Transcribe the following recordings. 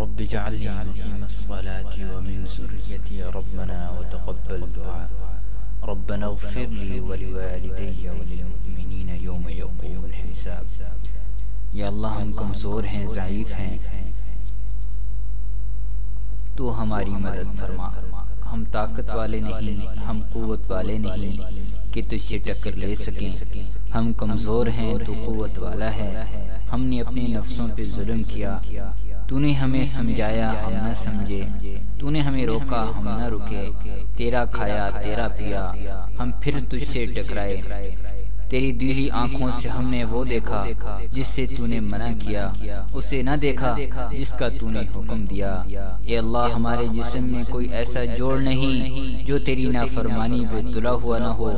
رب اجعلني مقيم الصلاة ومن ذريتي ربنا وتقبل دعاء ربنا اغفر لي ولوالدي وللمؤمنين يوم يقوم الحساب۔ یا اللہ ہم کمزور ہیں، ضعیف ہیں، تو ہماری مدد فرما۔ ہم طاقت والے نہیں، ہم قوت والے نہیں کہ تجھ سے ٹکر لے سکیں۔ ہم کمزور ہیں، تو قوت والا ہے۔ ہم نے اپنے نفسوں پہ ظلم کیا، تو نے ہمیں سمجھایا، ہم نہ سمجھے۔ تو نے ہمیں روکا، ہم نہ رکے۔ تیرا کھایا، تیرا پیا، ہم پھر تجھ سے ٹکرائے۔ تیری دی ہوئی آنکھوں سے ہم نے وہ دیکھا جس سے تو نے منع کیا، اسے نہ دیکھا جس کا تو نے حکم دیا۔ اے اللہ، ہمارے جسم میں کوئی ایسا جوڑ نہیں جو تیری نافرمانی پہ تلا ہوا نہ ہو۔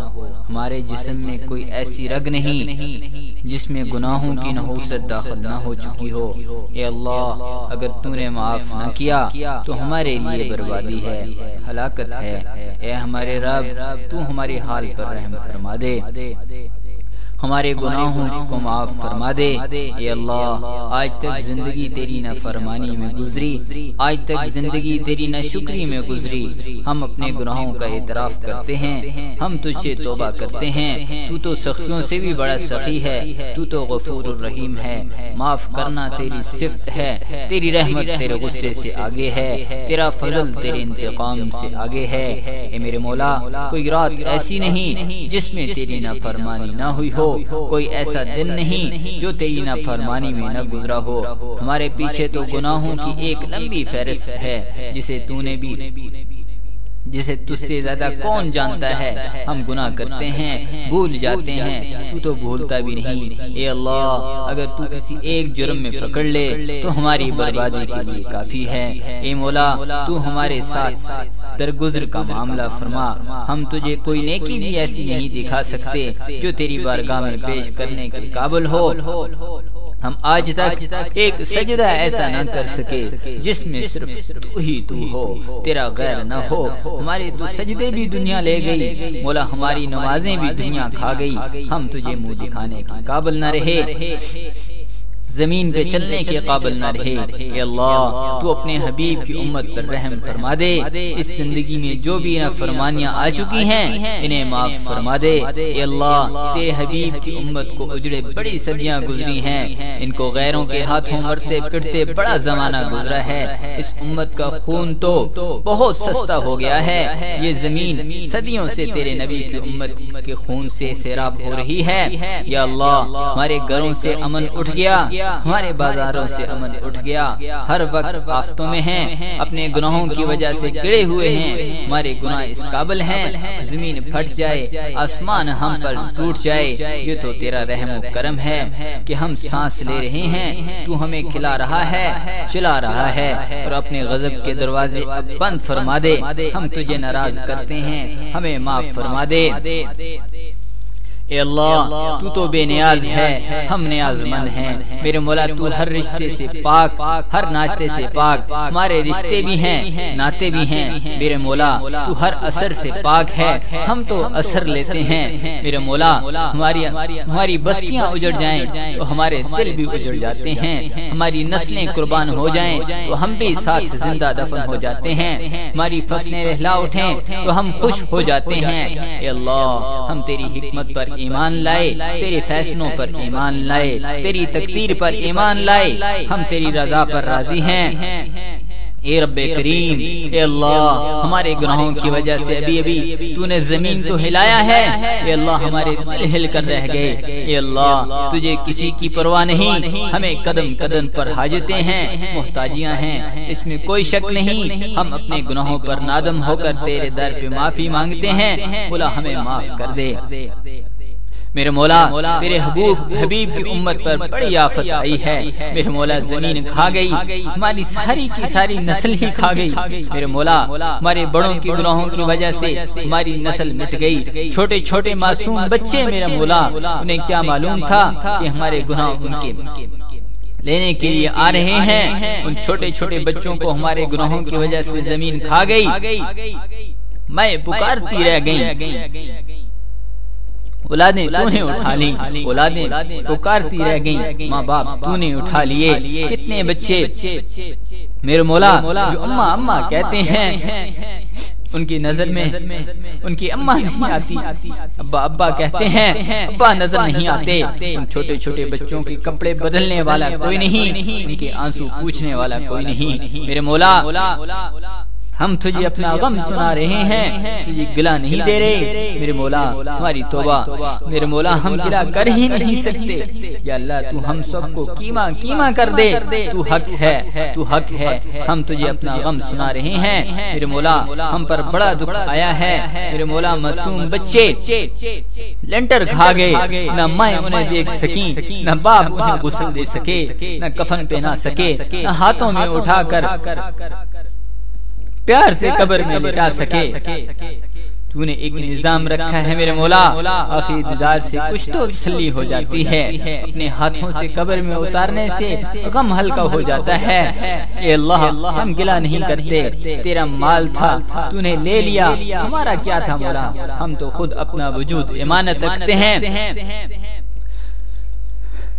ہمارے جسم میں کوئی ایسی رگ نہیں جس میں گناہوں کی نحوست داخل نہ ہو چکی ہو۔ اے اللہ، اگر تو نے معاف نہ کیا تو ہمارے لیے بربادی ہے، ہلاکت ہے۔ اے ہمارے رب، تو ہمارے حال پر رحم فرما دے، ہمارے گناہوں کو معاف فرما دے۔ اے اللہ، آج تک زندگی تیری نافرمانی میں گزری، آج تک زندگی تیری ناشکری میں گزری۔ ہم اپنے گناہوں کا اعتراف کرتے ہیں، ہم تجھ سے توبہ کرتے ہیں۔ تو تو سخیوں سے بھی بڑا سخی ہے، تو تو غفور الرحیم ہے۔ معاف کرنا تیری صفت ہے، تیری رحمت تیرے غصے سے آگے ہے، تیرا فضل تیرے انتقام سے آگے ہے۔ اے میرے مولا، کوئی رات ایسی نہیں جس میں تیری نافرمانی نہ ہوئی ہو، کوئی ایسا دن نہیں جو تیری نافرمانی میں نہ گزرا ہو۔ ہمارے پیچھے تو گناہوں کی ایک لمبی فہرست ہے جسے تجھ سے زیادہ کون جانتا ہے۔ ہم گناہ کرتے ہیں، بھول جاتے ہیں، تو تو بھولتا بھی نہیں۔ اے اللہ، اگر تو کسی ایک جرم میں پکڑ لے تو ہماری بربادی کے لیے کافی ہے۔ اے مولا، تو ہمارے ساتھ درگزر کا معاملہ فرما۔ ہم تجھے کوئی نیکی بھی ایسی نہیں دکھا سکتے جو تیری بارگاہ میں پیش کرنے کے قابل ہو۔ ہم آج تک ایک سجدہ ایسا نہ کر سکے جس میں صرف تو ہی تو ہو، تیرا غیر نہ ہو۔ ہمارے تو سجدے بھی دنیا لے گئی، مولا ہماری نمازیں بھی دنیا کھا گئی۔ ہم تجھے منہ دکھانے کے قابل نہ رہے، زمین پہ چلنے کے قابل نہ رہے۔ اے اللہ، تو اپنے حبیب کی امت پر رحم فرما دے۔ اس زندگی میں جو بھی نافرمانیاں آ چکی ہیں انہیں معاف فرما دے۔ اے اللہ، تیرے حبیب کی امت کو اجڑے بڑی صدیاں گزری ہیں، ان کو غیروں کے ہاتھوں مرتے پٹتے بڑا زمانہ گزرا ہے۔ اس امت کا خون تو بہت سستا ہو گیا ہے۔ یہ زمین صدیوں سے تیرے نبی کی امت کے خون سے سیراب ہو رہی ہے۔ یا اللہ، ہمارے گھروں سے امن اٹھ گیا، ہمارے بازاروں سے امن اٹھ گیا، ہر وقت آفتوں میں ہیں، اپنے گناہوں کی وجہ سے گڑے ہوئے ہیں۔ ہمارے گناہ اس قابل ہیں زمین پھٹ جائے، آسمان ہم پر ٹوٹ جائے۔ یہ تو تیرا رحم و کرم ہے کہ ہم سانس لے رہے ہیں، تو ہمیں کھلا رہا ہے، چلا رہا ہے، اور اپنے غضب کے دروازے اب بند فرما دے۔ ہم تجھے ناراض کرتے ہیں، ہمیں معاف فرما دے۔ اے اللہ، تو بے نیاز ہے، ہم نیاز مند ہیں۔ میرے مولا، تو ہر رشتے سے پاک، ہر ناطے سے پاک۔ ہمارے رشتے بھی ہیں، ناطے بھی ہیں۔ میرے مولا، تو ہر اثر سے پاک ہے، ہم تو اثر لیتے ہیں۔ میرے مولا، ہماری بستیاں اجڑ جائیں تو ہمارے دل بھی اجڑ جاتے ہیں، ہماری نسلیں قربان ہو جائیں تو ہم بھی ساتھ زندہ دفن ہو جاتے ہیں، ہماری فصلیں لہلا اٹھیں تو ہم خوش ہو جاتے ہیں۔ اے اللہ، ہم تیری حکمت پر ایمان لائے، تیرے فیصلوں پر ایمان لائے، تیری تقدیر پر ایمان لائے، ہم تیری رضا پر راضی ہیں۔ اے رب کریم، اے اللہ، ہمارے گناہوں کی وجہ سے ابھی تو نے زمین کو ہلایا ہے۔ اے اللہ، ہمارے دل ہل کر رہ گئے۔ اے اللہ، تجھے کسی کی پرواہ نہیں، ہمیں قدم قدم پر حاجتیں ہیں، محتاجیاں ہیں، اس میں کوئی شک نہیں۔ ہم اپنے گناہوں پر نادم ہو کر تیرے در پہ معافی مانگتے ہیں، مولا ہمیں معاف کر دے۔ میرے مولا، تیرے حبیب کی امت پر بڑی آفت آئی ہے۔ میرے مولا، زمین کھا گئی، ہماری ساری کی ساری نسل ہی کھا گئی۔ میرے مولا، ہمارے بڑوں کی گناہوں کی وجہ سے ہماری نسل مٹ گئی۔ چھوٹے چھوٹے معصوم بچے، میرے مولا، انہیں کیا معلوم تھا کہ ہمارے گناہ ان کے لینے کے لیے آ رہے ہیں۔ ان چھوٹے چھوٹے بچوں کو ہمارے گناہوں کی وجہ سے زمین کھا گئی۔ میں پکارتی رہ گئی، اولادیں تو نے اٹھا لی، اولادیں پکارتی رہ گئیں، ماں باپ تو نے اٹھا لیے۔ کتنے بچے میرے مولا جو اماں اماں کہتے ہیں، ان کی نظر میں ان کی اماں نہیں آتی، ابا ابا کہتے ہیں، ابا نظر نہیں آتے۔ ان چھوٹے چھوٹے بچوں کے کپڑے بدلنے والا کوئی نہیں، ان کے آنسو پوچھنے والا کوئی نہیں۔ میرے مولا ہم تجھے اپنا غم سنا رہے ہیں، تجھے گلا نہیں دے رہے۔ میرے مولا ہماری توبہ، میرے مولا ہم گلا کر ہی نہیں سکتے۔ یا اللہ تو ہم سب کو کیما کیما کر دے، تو حق ہے، تو حق ہے۔ ہم تجھے اپنا غم سنا رہے ہیں۔ میرے مولا ہم پر بڑا دکھ آیا ہے۔ میرے مولا معصوم بچے لنٹر کھا گئے، نہ مائیں انہیں دیکھ سکیں، نہ باپ انہیں غسل دے سکے، نہ کفن پہنا سکے، نہ ہاتھوں میں اٹھا کر پیار سے قبر میں لٹا سکے۔ تو نے ایک نظام رکھا ہے میرے مولا، آخری دیدار سے کچھ تو تسلی ہو جاتی ہے، اپنے ہاتھوں سے قبر میں اتارنے سے غم ہلکا ہو جاتا ہے۔ اے اللہ ہم گلا نہیں کرتے، تیرا مال تھا تو نے لے لیا، ہمارا کیا تھا مولا، ہم تو خود اپنا وجود امانت رکھتے ہیں۔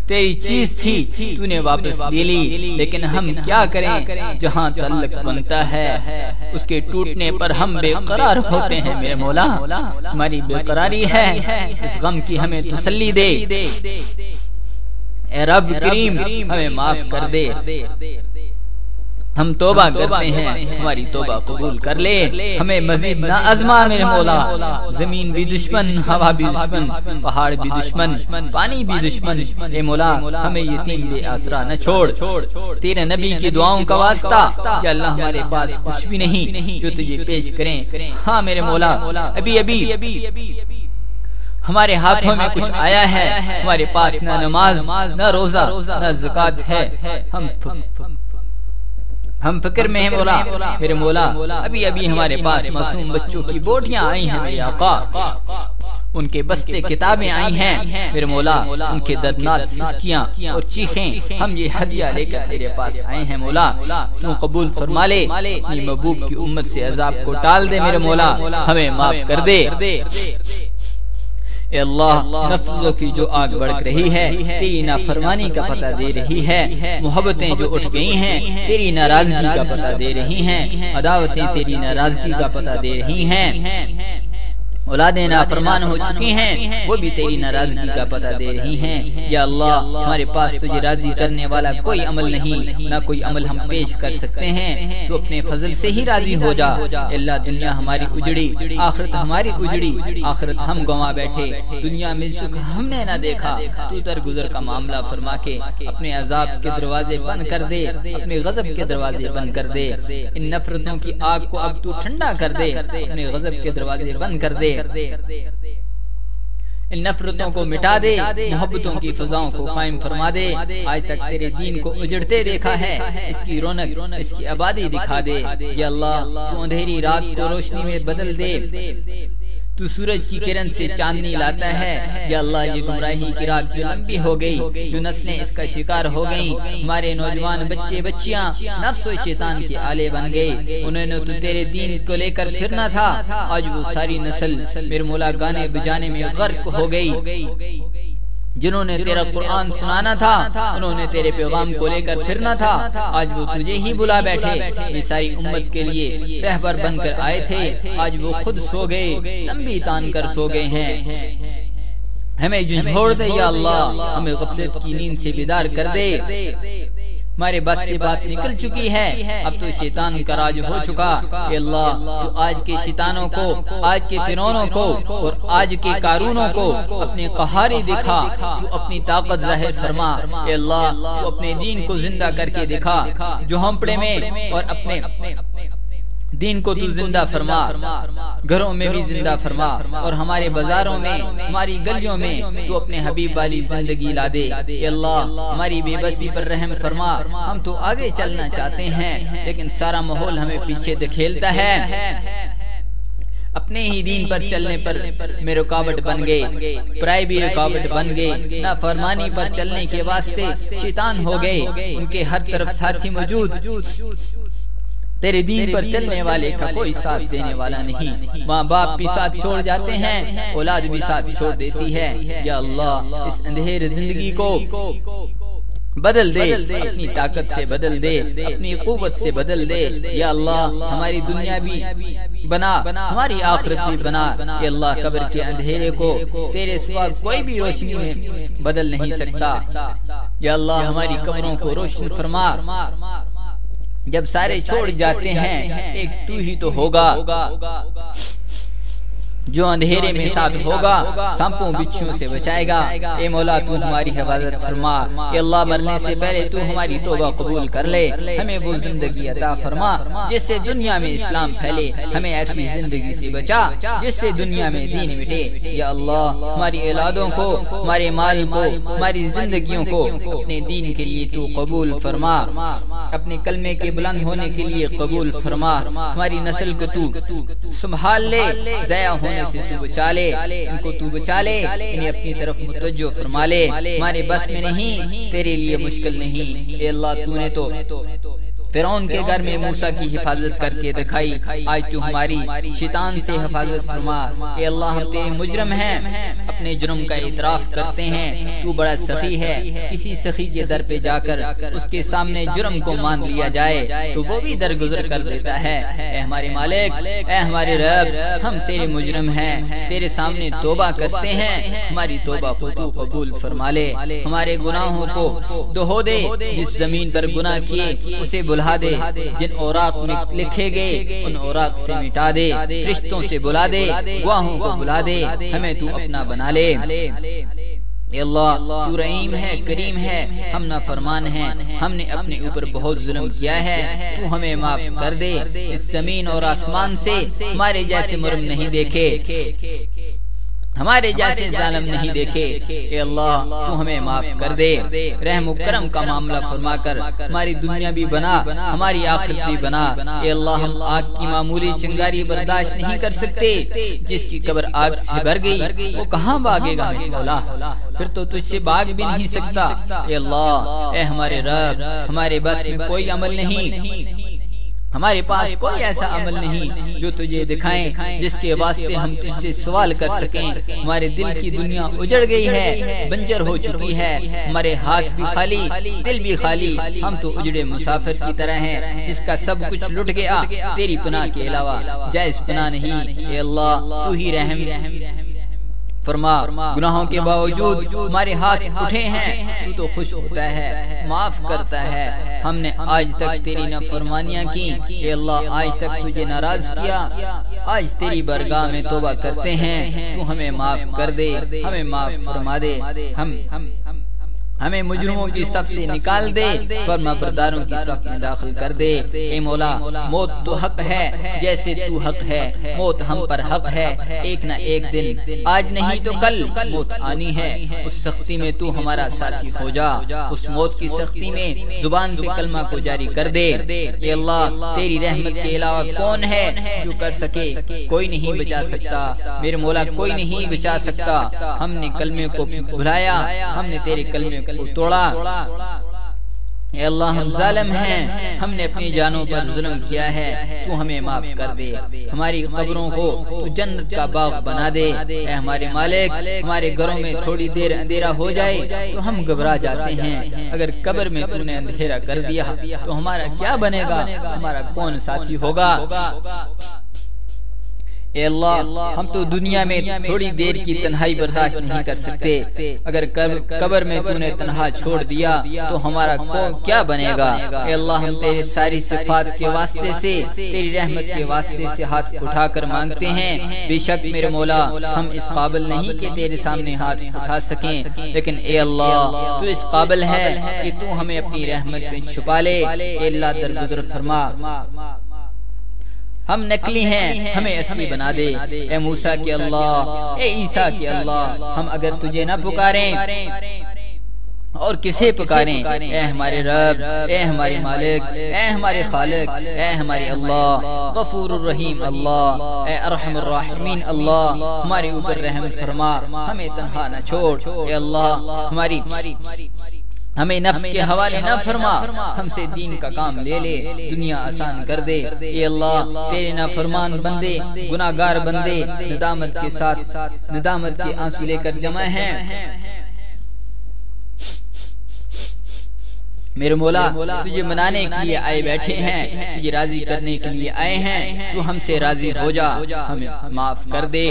تیری چیز تھی تو نے واپس لے لی، لیکن ہم کیا کریں، جہاں تعلق بنتا ہے اس کے ٹوٹنے پر ہم بے قرار ہوتے ہیں۔ میرے مولا ہماری بے قراری ہے، اس غم کی ہمیں تسلی دے۔ اے رب کریم ہمیں معاف کر دے، ہم توبہ کرتے ہیں، ہماری توبہ قبول کر لے، ہمیں مزید نہ آزما میرے مولا۔ زمین بھی دشمن، ہوا بھی دشمن، پہاڑ بھی دشمن، پانی بھی دشمن۔ اے مولا ہمیں یتیم بے آسرا نہ چھوڑ، تیرے نبی کی دعاؤں کا واسطہ کہ اللہ ہمارے پاس کچھ بھی نہیں جو تجھے پیش کریں۔ ہاں میرے مولا ابھی ہمارے ہاتھوں میں کچھ آیا ہے، ہمارے پاس نہ نماز نہ روزہ نہ زکوٰۃ ہے، ہم فکر میں ہیں مولا۔ میرے مولا ابھی ہمارے پاس معصوم بچوں کی بوٹیاں آئی ہیں میرے آقا، ان کے بستے کتابیں آئی ہیں میرے مولا، ان کے دردناک سسکیاں اور چیخیں ہم یہ ہدیہ لے کر تیرے پاس آئے ہیں مولا۔ تو قبول فرما لے، اپنی محبوب کی امت سے عذاب کو ٹال دے میرے مولا، ہمیں معاف کر دے۔ اے اللہ نفسوں کی جو آگ بڑک رہی ہے تیری نافرمانی کا پتہ دے رہی ہے، محبتیں جو اٹھ گئی ہیں تیری ناراضگی کا پتہ دے رہی ہیں، عداوتیں تیری ناراضگی کا پتہ دے رہی ہیں، اولادیں نافرمان ہو چکی ہیں وہ بھی تیری ناراضگی کا پتہ دے رہی ہیں۔ یا اللہ ہمارے پاس تجھے راضی کرنے والا کوئی عمل نہیں، نہ کوئی عمل ہم پیش کر سکتے ہیں، تو اپنے فضل سے ہی راضی ہو جا۔ اللہ دنیا ہماری اجڑی، آخرت ہماری اجڑی، آخرت ہم گنوا بیٹھے، دنیا میں سکھ ہم نے نہ دیکھا، تو درگزر کا معاملہ فرما کے اپنے عذاب کے دروازے بند کر دے، اپنے غضب کے دروازے بند کر دے، ان نفرتوں کی آگ کو اب تو ٹھنڈا کر دے، اپنے غضب کے دروازے بند کر دے، ان نفرتوں کو مٹا دے، محبتوں کی فضاؤں کو قائم فرما دے۔ آج تک تیرے دین کو اجڑتے دیکھا ہے، اس کی رونق اس کی آبادی دکھا دے۔ یا اللہ تو اندھیری رات کو روشنی میں بدل دے، تو سورج کی کرن سے چاندنی لاتا ہے۔ یا اللہ یہ گمراہی کی رات جو لمبی ہو گئی، جو نسلیں اس کا شکار ہو گئیں، ہمارے نوجوان بچے بچیاں نفس و شیطان کے آلے بن گئے، انہوں نے تو تیرے دین کو لے کر پھرنا تھا، آج وہ ساری نسل میرے مولا گانے بجانے میں غرق ہو گئی۔ جنہوں نے تیرا قرآن سنانا تھا، انہوں نے تیرے پیغام کو لے کر پھرنا تھا، آج وہ تجھے ہی بلا بیٹھے۔ یہ ساری امت کے لیے رہبر بن کر آئے تھے، آج وہ خود سو گئے، لمبی تان کر سو گئے ہیں۔ ہمیں جھنجھوڑ دے یا اللہ، ہمیں غفلت کی نیند سے بیدار کر دے۔ ہمارے بس سے بات نکل چکی ہے، اب تو شیطان کا راج ہو چکا۔ اے اللہ تو آج کے شیطانوں کو، آج کے فرعونوں کو اور آج کے قارونوں کو اپنے قہاری دکھا، تو اپنی طاقت ظاہر فرما۔ اے اللہ تو اپنے دین کو زندہ کر کے دکھا، جو ہمپڑے میں اور اپنے دین کو تو زندہ فرما، گھروں میں بھی زندہ فرما، اور ہمارے بازاروں میں، ہماری گلیوں میں تو اپنے حبیب والی زندگی لا دے۔ اے اللہ ہماری بے بسی پر رحم فرما، ہم تو آگے چلنا چاہتے ہیں لیکن سارا ماحول ہمیں پیچھے دھکیلتا ہے، اپنے ہی دین پر چلنے پر میں رکاوٹ بن گئے، پرائے بھی رکاوٹ بن گئے، نافرمانی پر چلنے کے واسطے شیطان ہو گئے، ان کے ہر طرف ساتھی موجود، تیرے دین پر چلنے والے کا کوئی ساتھ دینے والا نہیں۔ ماں باپ بھی ساتھ چھوڑ جاتے ہیں، اولاد بھی ساتھ چھوڑ دیتی ہے۔ یا اللہ اس اندھیر زندگی کو بدل دے، اپنی طاقت سے بدل دے، اپنی قوت سے بدل دے۔ یا اللہ ہماری دنیا بھی بنا، ہماری آخرت بھی بنا۔ یا اللہ قبر کے اندھیرے کو تیرے سوا کوئی بھی روشنی میں بدل نہیں سکتا۔ یا اللہ ہماری قبروں کو روشن فرما۔ جب سارے چھوڑ جاتے ہیں ایک تو ہی تو ہوگا جو اندھیرے میں ثابت ہوگا، سانپوں بچھوں سے بچائے گا۔ اے مولا تو ہماری حفاظت فرما۔ اے اللہ مرنے سے پہلے تو ہماری توبہ قبول کر لے، ہمیں وہ زندگی عطا فرما جس سے دنیا میں اسلام پھیلے، ہمیں ایسی زندگی سے بچا جس سے دنیا میں دین مٹے۔ یا اللہ ہماری اولادوں کو، ہمارے مال کو، ہماری زندگیوں کو اپنے دین کے لیے تو قبول فرما، اپنے کلمے کے بلند ہونے کے لیے قبول فرما۔ ہماری نسل کو تو سنبھال لے، ضائع ہونے سے تو بچا لے، ان کو تو بچا لے، انہیں اپنی طرف متوجہ فرما لے۔ ہمارے بس میں نہیں، تیرے لیے مشکل نہیں۔ اے اللہ تو نے تو فرعون کے گھر میں موسیٰ کی حفاظت کر کے دکھائی، آج تو ہماری شیطان سے حفاظت فرما۔ اے اللہ ہم تیرے مجرم ہیں، اپنے جرم کا اعتراف کرتے ہیں، تو بڑا سخی ہے۔ کسی سخی کے در پہ جا کر اس کے سامنے جرم کو مان لیا جائے تو وہ بھی درگزر کر دیتا ہے۔ اے ہمارے مالک، اے ہمارے رب، ہم تیرے مجرم ہیں، تیرے سامنے توبہ کرتے ہیں، ہماری توبہ کو تو قبول فرما لے۔ ہمارے گناہوں کو دہو دے، جس زمین پر گناہ کیے اسے بلا دے، جن اوراق میں لکھے گئے ان اوراق سے مٹا دے، فرشتوں سے بلا دے، گواہوں کو بلا دے، ہمیں تو اپنا بنا لے۔ اے اللہ تو رحیم ہے، کریم ہے، ہم نافرمان ہیں، ہم نے اپنے اوپر بہت ظلم کیا ہے، تو ہمیں معاف کر دے۔ اس زمین اور آسمان سے ہمارے جیسے مرم نہیں دیکھے، ہمارے جیسے ظالم نہیں دیکھے۔ اے اللہ تو ہمیں معاف کر دے، رحم و کرم کا معاملہ فرما کر ہماری دنیا بھی بنا، ہماری آخرت بھی بنا۔ اے اللہ ہم آگ کی معمولی چنگاری برداشت نہیں کر سکتے، جس کی قبر آگ سے بھر گئی وہ کہاں بھاگے گا مولا، پھر تو تجھ سے بھاگ بھی نہیں سکتا۔ اے اللہ اے ہمارے رب، ہمارے بس میں کوئی عمل نہیں، ہمارے پاس کوئی ایسا عمل نہیں جو تجھے دکھائیں جس کے واسطے ہم تجھ سے سوال کر سکیں۔ ہمارے دل کی دنیا اجڑ گئی ہے، بنجر ہو چکی ہے، ہمارے ہاتھ بھی خالی، دل بھی خالی، ہم تو اجڑے مسافر کی طرح ہیں جس کا سب کچھ لٹ گیا، تیری پناہ کے علاوہ جائز پناہ نہیں۔ اے اللہ تو ہی رحم فرما۔ گناہوں کے باوجود ہمارے ہاتھ اٹھے ہیں، تو تو خوش ہوتا ہے، معاف کرتا ہے۔ ہم نے آج تک تیری نافرمانیاں کی، اے اللہ آج تک تجھے ناراض کیا، آج تیری برگاہ میں توبہ کرتے ہیں، تو ہمیں معاف کر دے، ہمیں معاف فرما دے، ہمیں مجرموں کی صف سے نکال دے، فرما برداروں کی صف میں داخل کر دے۔ اے مولا موت تو حق ہے جیسے تو حق ہے، موت ہم پر حق ہے، ایک نہ ایک دن، آج نہیں تو کل موت آنی ہے۔ اس سختی میں تو ہمارا ساتھی ہو جا، اس موت کی سختی میں زبان پہ کلمہ کو جاری کر دے۔ اے اللہ تیری رحمت کے علاوہ کون ہے جو کر سکے، کوئی نہیں بچا سکتا میرے مولا، کوئی نہیں بچا سکتا۔ ہم نے کلمے کو بھلایا، ہم نے تیرے کلمے کو توڑا۔ اے اللہ ہم ظالم ہیں، ہم نے اپنی جانوں پر ظلم کیا ہے، تو ہمیں معاف کر دے، ہماری قبروں کو تو جنت کا باغ بنا دے۔ اے ہمارے مالک، ہمارے گھروں میں تھوڑی دیر اندھیرا ہو جائے تو ہم گھبرا جاتے ہیں، اگر قبر میں تو نے اندھیرا کر دیا تو ہمارا کیا بنے گا، ہمارا کون ساتھی ہوگا۔ اے اللہ ہم تو دنیا میں تھوڑی دیر کی تنہائی برداشت نہیں کر سکتے، اگر قبر میں تو نے تنہا چھوڑ دیا تو ہمارا کیا بنے گا۔ اے اللہ ہم تیرے ساری صفات کے واسطے سے، تیری رحمت کے واسطے سے ہاتھ اٹھا کر مانگتے ہیں۔ بے شک میرے مولا ہم اس قابل نہیں کہ تیرے سامنے ہاتھ اٹھا سکیں، لیکن اے اللہ تو اس قابل ہے کہ تو ہمیں اپنی رحمت میں چھپا لے۔ اے اللہ درگزر فرما، ہم نقلی ہیں ہمیں اصلی بنا دے۔ اے موسیٰ کے اللہ، اے عیسیٰ کے اللہ، ہم اگر تجھے نہ پکاریں اور کسے پکاریں؟ اے ہمارے رب، اے ہمارے مالک، اے ہمارے خالق، اے ہمارے اللہ غفور الرحیم اللہ، اے ارحم الراحمین اللہ، ہمارے اوپر رحم فرما، ہمیں تنہا نہ چھوڑ۔ اے اللہ ہمیں نفس کے حوالے نہ فرما، ہم سے دین کا کام لے لے، دنیا آسان کر دے۔ اے اللہ تیرے نافرمان بندے، گناہگار بندے ندامت کے ساتھ ندامت کے آنسو لے کر جمع ہیں۔ میرے مولا تجھے منانے کے لیے آئے بیٹھے ہیں، تجھے راضی کرنے کے لیے آئے ہیں، تو ہم سے راضی ہو جا، ہمیں معاف کر دے،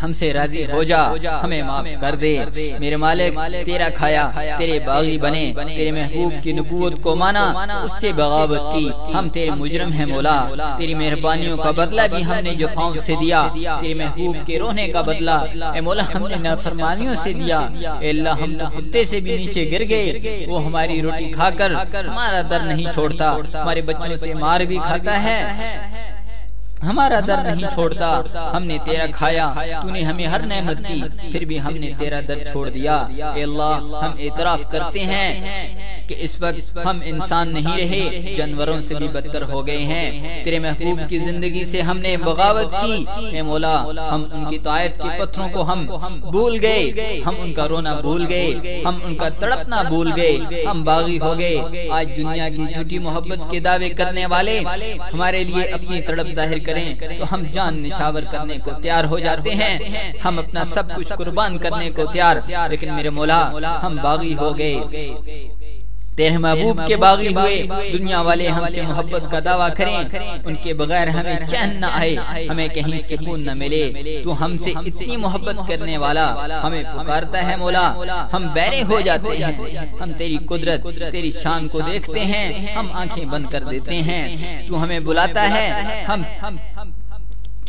ہم سے راضی ہو جا، ہمیں معاف کر دے۔ میرے مالک تیرا کھایا، تیرے باغی بنے، تیرے محبوب کی نبوت کو مانا، اس سے بغاوت کی، ہم تیرے مجرم ہیں مولا۔ تیری مہربانیوں کا بدلہ بھی ہم نے جفاؤں سے دیا، تیرے محبوب کے رونے کا بدلہ اے مولا ہم نے نافرمانیوں سے دیا۔ اے اللہ ہم تو کتے سے بھی نیچے گر گئے، وہ ہماری روٹی کھا کر ہمارا در نہیں چھوڑتا، ہمارے بچوں سے مار بھی کھاتا ہے، ہمارا در نہیں چھوڑتا۔ ہم نے تیرا کھایا، تو نے ہمیں ہر نعمت دی، پھر بھی ہم نے تیرا در چھوڑ دیا۔ اے اللہ ہم اعتراف کرتے ہیں کہ اس وقت ہم انسان نہیں رہے، جانوروں سے بھی بدتر ہو گئے ہیں۔ تیرے محبوب کی زندگی سے ہم نے بغاوت کی، اے مولا ہم ان کی طائف کے پتھروں کو ہم بھول گئے، ہم ان کا رونا بھول گئے، ہم ان کا تڑپنا بھول گئے، ہم باغی ہو گئے۔ آج دنیا کی جھوٹی محبت کے دعوے کرنے والے ہمارے لیے اپنی تڑپ ظاہر کریں تو ہم جان نچھاور کرنے کو تیار ہو جاتے ہیں، ہم اپنا سب کچھ قربان کرنے کو تیار، لیکن میرے مولا ہم باغی ہو گئے، تیرے محبوب کے باغی ہوئے۔ دنیا والے ہم سے محبت کا دعویٰ کریں، ان کے بغیر ہمیں چین نہ آئے، ہمیں کہیں سکون نہ ملے۔ تو ہم سے اتنی محبت کرنے والا ہمیں پکارتا ہے مولا، ہم بیرے ہو جاتے ہیں، ہم تیری قدرت تیری شان کو دیکھتے ہیں، ہم آنکھیں بند کر دیتے ہیں، تو ہمیں بلاتا ہے، ہم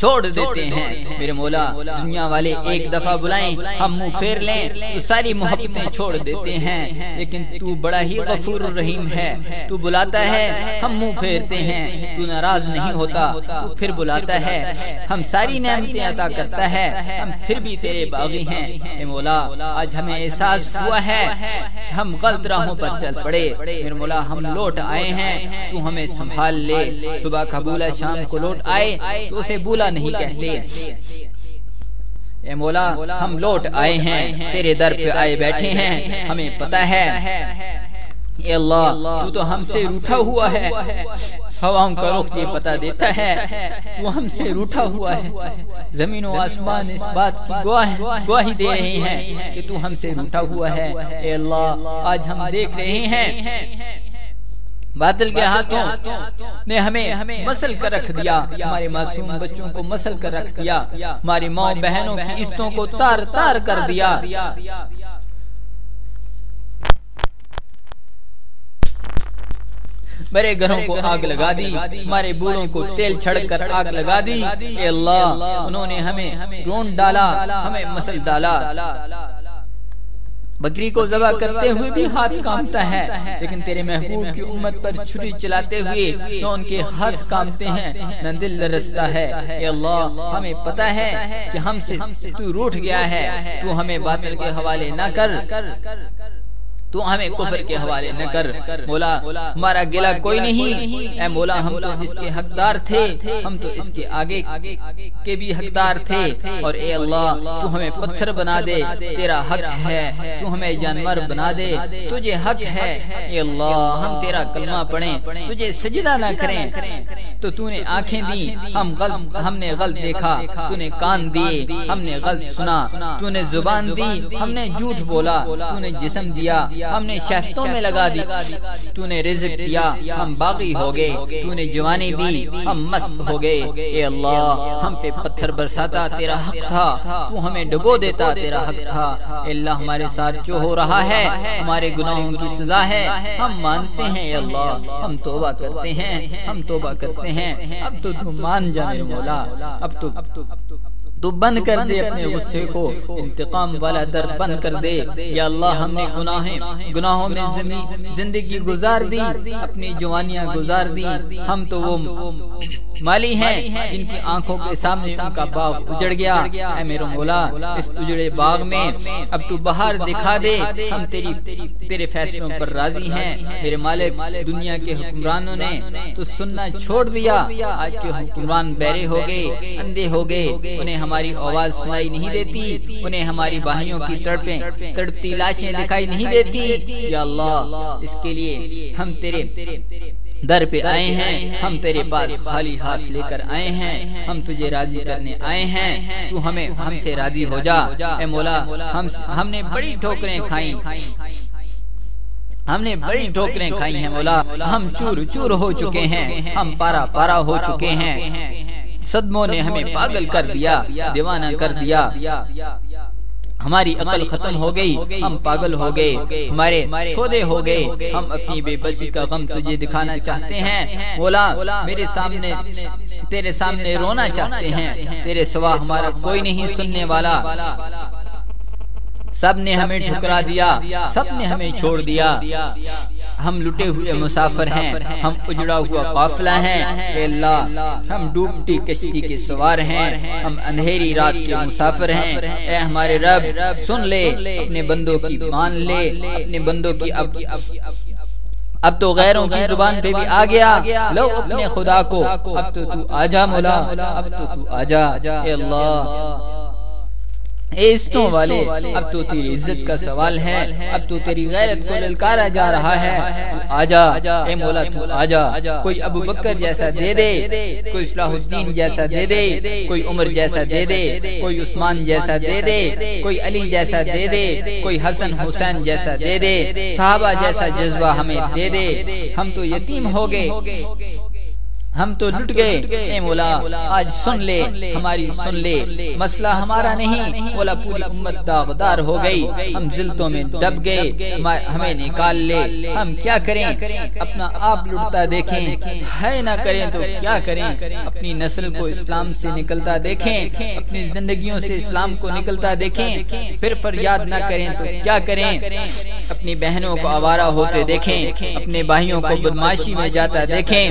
چھوڑ دیتے ہیں۔ میرے مولا دنیا والے ایک دفعہ بلائیں، ہم منہ پھیر لیں تو ساری محبتیں چھوڑ دیتے ہیں، لیکن تو بڑا ہی غفور الرحیم ہے، تو بلاتا ہے ہم منہ پھیرتے ہیں، تو ناراض نہیں ہوتا، تو پھر بلاتا ہے، ہم ساری نعمتیں عطا کرتا ہے، ہم پھر بھی تیرے باغی ہیں۔ اے مولا آج ہمیں احساس ہوا ہے ہم غلط راہوں پر چل پڑے، میرے مولا ہم لوٹ آئے ہیں، تو ہمیں سنبھال لے۔ صبح کا بولا شام کو لوٹ آئے تو اسے بولا نہیں کہتے۔ اے مولا ہم لوٹ آئے ہیں، تیرے در پہ آئے بیٹھے ہیں، ہمیں پتہ ہے اے اللہ تو تو ہم سے روٹھا ہوا ہے، ہواؤں کا رخ یہ پتہ دیتا ہے وہ ہم سے روٹھا ہوا ہے، زمین و آسمان اس بات کی گواہی دے رہے ہیں کہ تو ہم سے روٹھا ہوا ہے۔ اے اللہ آج ہم دیکھ رہے ہیں باطل کے ہاتھوں نے ہمیں مسل کر رکھ دیا، ہمارے معصوم بچوں کو مسل کر رکھ دیا، ہماری ماں بہنوں کی عزتوں کو تار تار کر دیا۔ بڑے گھروں کو آگ لگا دی، ہمارے بوڑھوں کو تیل چھڑ کر آگ لگا دی۔ اے اللہ انہوں نے ہمیں رونڈ ڈالا، ہمیں مسل ڈالا۔ بکری کو ذبح کرتے ہوئے بھی ہاتھ کانپتا ہے، لیکن تیرے محبوب کی امت پر چھری چلاتے ہوئے تو ان کے ہاتھ کانپتے ہیں، نہ دل لرزتا ہے۔ اے اللہ ہمیں پتہ ہے کہ ہم سے تو روٹھ گیا ہے، تو ہمیں باطل کے حوالے نہ کر، تو ہمیں کفر کے حوالے نہ کر۔ مولا ہمارا گلہ کوئی نہیں، اے مولا ہم تو اس کے حقدار تھے، ہم تو اس کے آگے کے بھی حقدار تھے، اور اے اللہ تو ہمیں پتھر بنا دے، تیرا حق ہے، تو ہمیں جانور بنا دے، تجھے حق ہے۔ اے اللہ ہم تیرا کلمہ پڑھیں، تجھے سجدہ نہ کریں، تو نے آنکھیں دی، ہم نے غلط دیکھا، تو نے کان دیے، ہم نے غلط سنا، تو نے زبان دی، ہم نے جھوٹ بولا، تو نے جسم دیا، ہم نے شہفتوں میں لگا دی، تو نے رزق دیا، ہم باغی ہو گئے، تو نے جوانی دی، ہم مست ہو گئے۔ اے اللہ ہم پہ پتھر برساتا تیرا حق تھا، تو ہمیں ڈبو دیتا تیرا حق تھا۔ اے اللہ ہمارے ساتھ جو ہو رہا ہے ہمارے گناہوں کی سزا ہے، ہم مانتے ہیں۔ اے اللہ ہم توبہ کرتے ہیں، ہم توبہ کرتے ہیں، اب تو مان جا میرے مولا، اب تو بند کر دے اپنے غصے کو، انتقام والا در بند کر دے۔ یا اللہ ہم نے گناہوں میں زندگی گزار دی، اپنی جوانیاں گزار دی، ہم تو وہ مالی ہیں جن کی آنکھوں کے سامنے ان کا باغ اجڑ گیا، اے میرے مولا اس اجڑے باغ میں اب تو بہار دکھا دے، ہم تیرے فیصلوں پر راضی ہیں۔ میرے مالک دنیا کے حکمرانوں نے تو سننا چھوڑ دیا، آج کے حکمران بہرے ہو گئے، اندھے ہو گئے، انہیں ہماری آواز سنائی نہیں دیتی، انہیں ہماری باہیوں کی تڑپتی لاشیں دکھائی نہیں دیتی۔ یا اللہ اس کے لیے ہم تیرے در پہ آئے ہیں، ہم تیرے پاس خالی ہاتھ لے کر آئے ہیں، ہم تجھے راضی کرنے آئے ہیں، تو ہم سے راضی ہو جا۔ اے مولا ہم نے بڑی ٹھوکریں کھائیں، ہم نے بڑی ٹھوکریں کھائی ہیں مولا، ہم چور چور ہو چکے ہیں، ہم پارا پارا ہو چکے ہیں، صدموں نے ہمیں پاگل کر دیا، دیوانہ کر دیا، ہماری عقل ختم ہو گئی، ہم پاگل ہو گئے، ہمارے سودے ہو گئے، ہم اپنی بے بسی کا غم تجھے دکھانا چاہتے ہیں مولا، تیرے سامنے رونا چاہتے ہیں، تیرے سوا ہمارا کوئی نہیں سننے والا، سب نے ہمیں ٹھکرا دیا، سب نے ہمیں چھوڑ دیا، ہم لٹے ہوئے مسافر ہیں، ہم اجڑا ہوا قافلہ ہیں، اے اللہ ہم ڈوبتی کشتی کے سوار ہیں، ہم اندھیری رات کے مسافر ہیں، اے ہمارے رب سن لے، اپنے بندوں کی مان لے، اپنے بندوں کی اب تو غیروں کی زبان پہ بھی آ گیا، لو اپنے خدا کو، اب تو آجا مولا، اب تو آجا، اے اللہ اے عزتوں والے اب تو تیری عزت کا سوال ہے، اب تو تیری غیرت کو للکارا جا رہا ہے، تو آجا اے مولا، تو آجا، کوئی ابو بکر جیسا دے دے، کوئی صلاح الدین جیسا دے دے، کوئی عمر جیسا دے دے، کوئی عثمان جیسا دے دے، کوئی علی جیسا دے دے، کوئی حسن حسین جیسا دے دے، صحابہ جیسا جذبہ ہمیں دے دے، ہم تو یتیم ہو گئے، ہم تو لٹ گئے، اے مولا آج سن لے، ہماری سن لے، مسئلہ ہمارا نہیں مولا، پوری امت داغدار ہو گئی، ہم ذلتوں میں دب گئے، ہمیں نکال لے، ہم کیا کریں، اپنا آپ لٹتا دیکھیں، ہے نہ کریں تو کیا کریں، اپنی نسل کو اسلام سے نکلتا دیکھیں، اپنی زندگیوں سے اسلام کو نکلتا دیکھیں، پھر فریاد نہ کریں تو کیا کریں، اپنی بہنوں کو آوارہ ہوتے دیکھیں، اپنے بھائیوں کو بدمعاشی میں جاتا دیکھیں،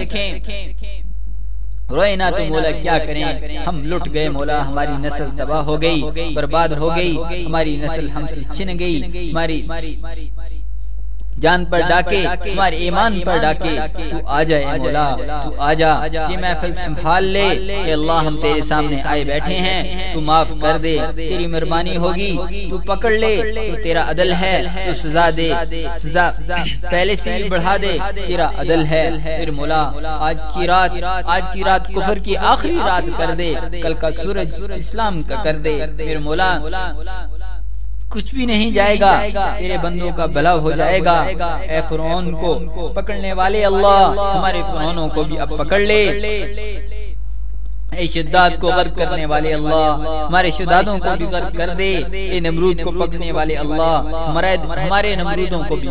روئے نہ تو مولا کیا کریں، ہم لٹ گئے مولا، ہماری نسل تباہ ہو گئی، برباد ہو گئی، ہماری نسل ہم سے چھن گئی، ہماری جان پر ڈاکے، ہمارے ایمان پر ڈاکے، تو آجا اے مولا، تو آجا، یہ محفل سنبھال لے، اے اللہ ہم تیرے سامنے آئے بیٹھے ہیں، تو معاف کر دے، تیری مہربانی ہوگی، تو پکڑ لے، تو تیرا عدل ہے، تو سزا دے، سزا پہلے سے ہی بڑھا دے، تیرا عدل ہے، پھر مولا آج کی رات کفر کی آخری رات کر دے، کل کا سورج اسلام کا کر دے، پھر مولا کچھ بھی نہیں جائے گا، تیرے بندوں کا بھلا ہو جائے گا، اے فرعون کو پکڑنے والے اللہ ہمارے فرعونوں کو بھی اب پکڑ لے، اے شداد کو غرق کرنے والے اللہ ہمارے شدادوں کو بھی غرق کر دے، اے نمرود کو پکڑنے والے اللہ ہمارے نمرودوں کو بھی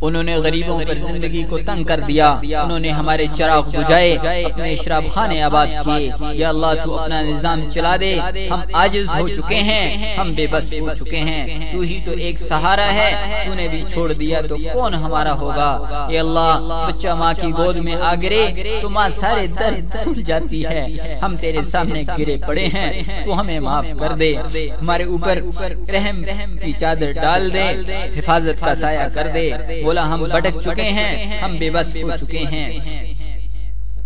انہوں نے غریبوں پر زندگی کو تنگ کر دیا، انہوں نے ہمارے چراغ بجھائے، اپنے شراب خانے آباد کیے، یا اللہ تو اپنا نظام چلا دے، ہم عاجز ہو چکے ہیں، ہم بے بس ہو چکے ہیں، تو ہی تو ایک سہارا ہے، تو نے بھی چھوڑ دیا تو کون ہمارا ہوگا، اے اللہ بچہ ماں کی گود میں آ گرے تو ماں سارے درد بھول جاتی ہے، ہم تیرے سامنے گرے پڑے ہیں، تو ہمیں معاف کر دے، ہمارے اوپر رحم کی چادر ڈال دے، حفاظت کا سایہ کر دے، بولا ہم بھٹک چکے ہیں، ہم بے بس ہو چکے ہیں،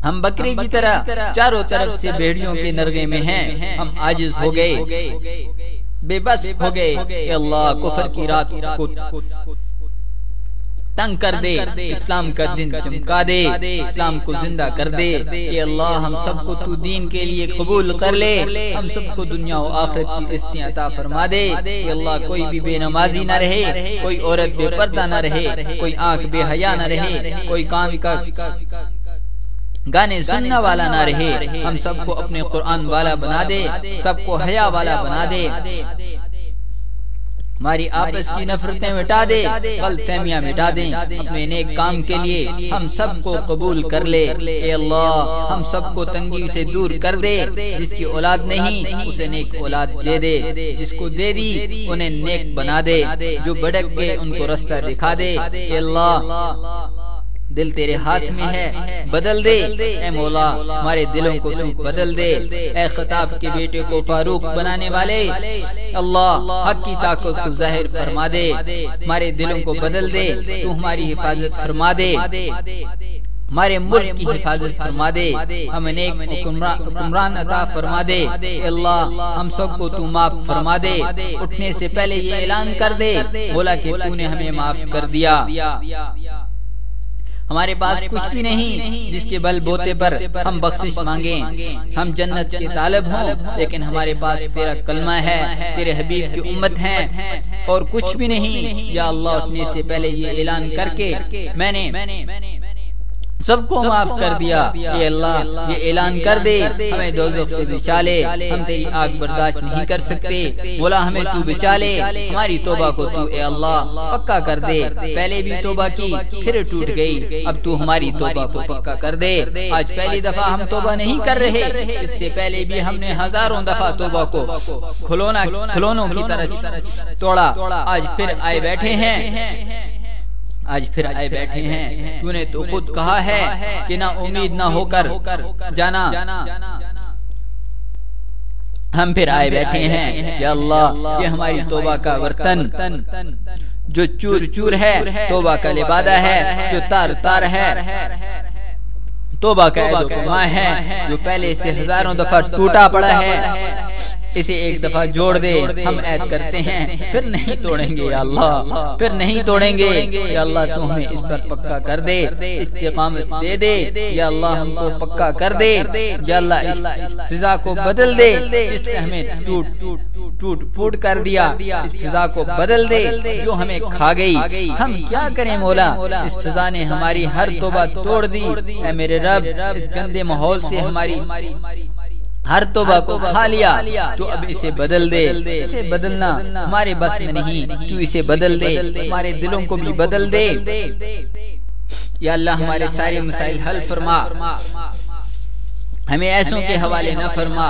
ہم بکری کی طرح چاروں طرف سے بھیڑیوں کے نرغے میں ہیں، ہم عاجز ہو گئے، بے بس ہو گئے، اے اللہ کفر کی رات کو تنگ کر دے، اسلام کا دن چمکا دے، اسلام کو زندہ کر دے، اے اللہ ہم سب کو تو دین کے لیے قبول کر لے، ہم سب کو دنیا و آخرت کی عزتیں عطا فرما دے، اے اللہ کوئی بھی بے نمازی نہ رہے، کوئی عورت بے پردہ نہ رہے، کوئی آنکھ بے حیا نہ رہے، کوئی کان کا گانے سننے والا نہ رہے، ہم سب کو اپنے قرآن والا بنا دے، سب کو حیا والا بنا دے، ہماری آپس کی نفرتیں مٹا دے، غلط فہمیاں مٹا دیں، اپنے نیک کام کے لیے ہم سب کو قبول کر لے، اے اللہ ہم سب کو تنگی سے دور کر دے، جس کی اولاد نہیں اسے نیک اولاد دے دے، جس کو دے دی انہیں نیک بنا دے، جو بھٹک گئے ان کو رستہ دکھا دے، اے اللہ دل تیرے ہاتھ میں ہے، بدل دے اے مولا ہمارے دلوں کو تو بدل دے۔ اے خطاب کے بیٹے کو فاروق بنانے والے اللہ، حق کی طاقت کو ظاہر فرما دے، ہمارے دلوں کو بدل دے، تو ہماری حفاظت فرما دے، ہمارے ملک کی حفاظت فرما دے، ہمیں نیک حکمران عطا فرما دے۔ اللہ ہم سب کو تو معاف فرما دے، اٹھنے سے پہلے یہ اعلان کر دے مولا کہ تو نے ہمیں معاف کر دیا۔ ہمارے پاس کچھ بھی نہیں جس کے بل بوتے پر ہم بخشش مانگیں، ہم جنت کے طالب ہوں، لیکن ہمارے پاس تیرا کلمہ ہے، تیرے حبیب کی امت ہے اور کچھ بھی نہیں۔ یا اللہ اٹھنے سے پہلے یہ اعلان کر کے میں نے سب کو معاف کر دیا، اے اللہ یہ اعلان کر دے ہمیں دوزخ سے بچا لے، ہم تیری آگ برداشت نہیں کر سکتے، مولا ہمیں تو بچا لے، ہماری توبہ کو تو اے اللہ پکا کر دے، پہلے بھی توبہ کی پھر ٹوٹ گئی، اب تو ہماری توبہ کو پکا کر دے۔ آج پہلی دفعہ ہم توبہ نہیں کر رہے، اس سے پہلے بھی ہم نے ہزاروں دفعہ توبہ کو کھلونوں کی طرح توڑا، آج پھر آئے بیٹھے ہیں، تو نے تو خود کہا ہے کہ نہ امید نہ ہو کر جانا، ہم پھر آئے بیٹھے ہیں۔ یا اللہ یہ ہماری توبہ کا برتن جو چور چور ہے، توبہ کا لبادہ ہے جو تار تار ہے، توبہ کا عید و پیمان ہے جو پہلے سے ہزاروں دفعہ ٹوٹا پڑا ہے، اسے ایک دفعہ جوڑ دے، ہم عہد کرتے ہیں پھر نہیں توڑیں گے، یا اللہ پھر نہیں توڑیں گے، یا اللہ تو ہمیں اس پر پکا کر دے، استقامت دے دے، یا اللہ ہم کو پکا کر دے، یا اللہ اس فضا کو بدل دے جس نے ہمیں ٹوٹ پھوٹ کر دیا، اس فضا کو بدل دے جو ہمیں کھا گئی، ہم کیا کریں مولا، اس فضا نے ہماری ہر توبہ توڑ دی، اے میرے رب اس گندے ماحول سے ہماری ہر توبہ کو کھا لیا، تو اب اسے بدل دے، اسے بدلنا ہمارے بس میں نہیں، تو اسے بدل دے، ہمارے دلوں کو بھی بدل دے، یا اللہ ہمارے سارے مسائل حل فرما، ہمیں ایسوں کے حوالے نہ فرما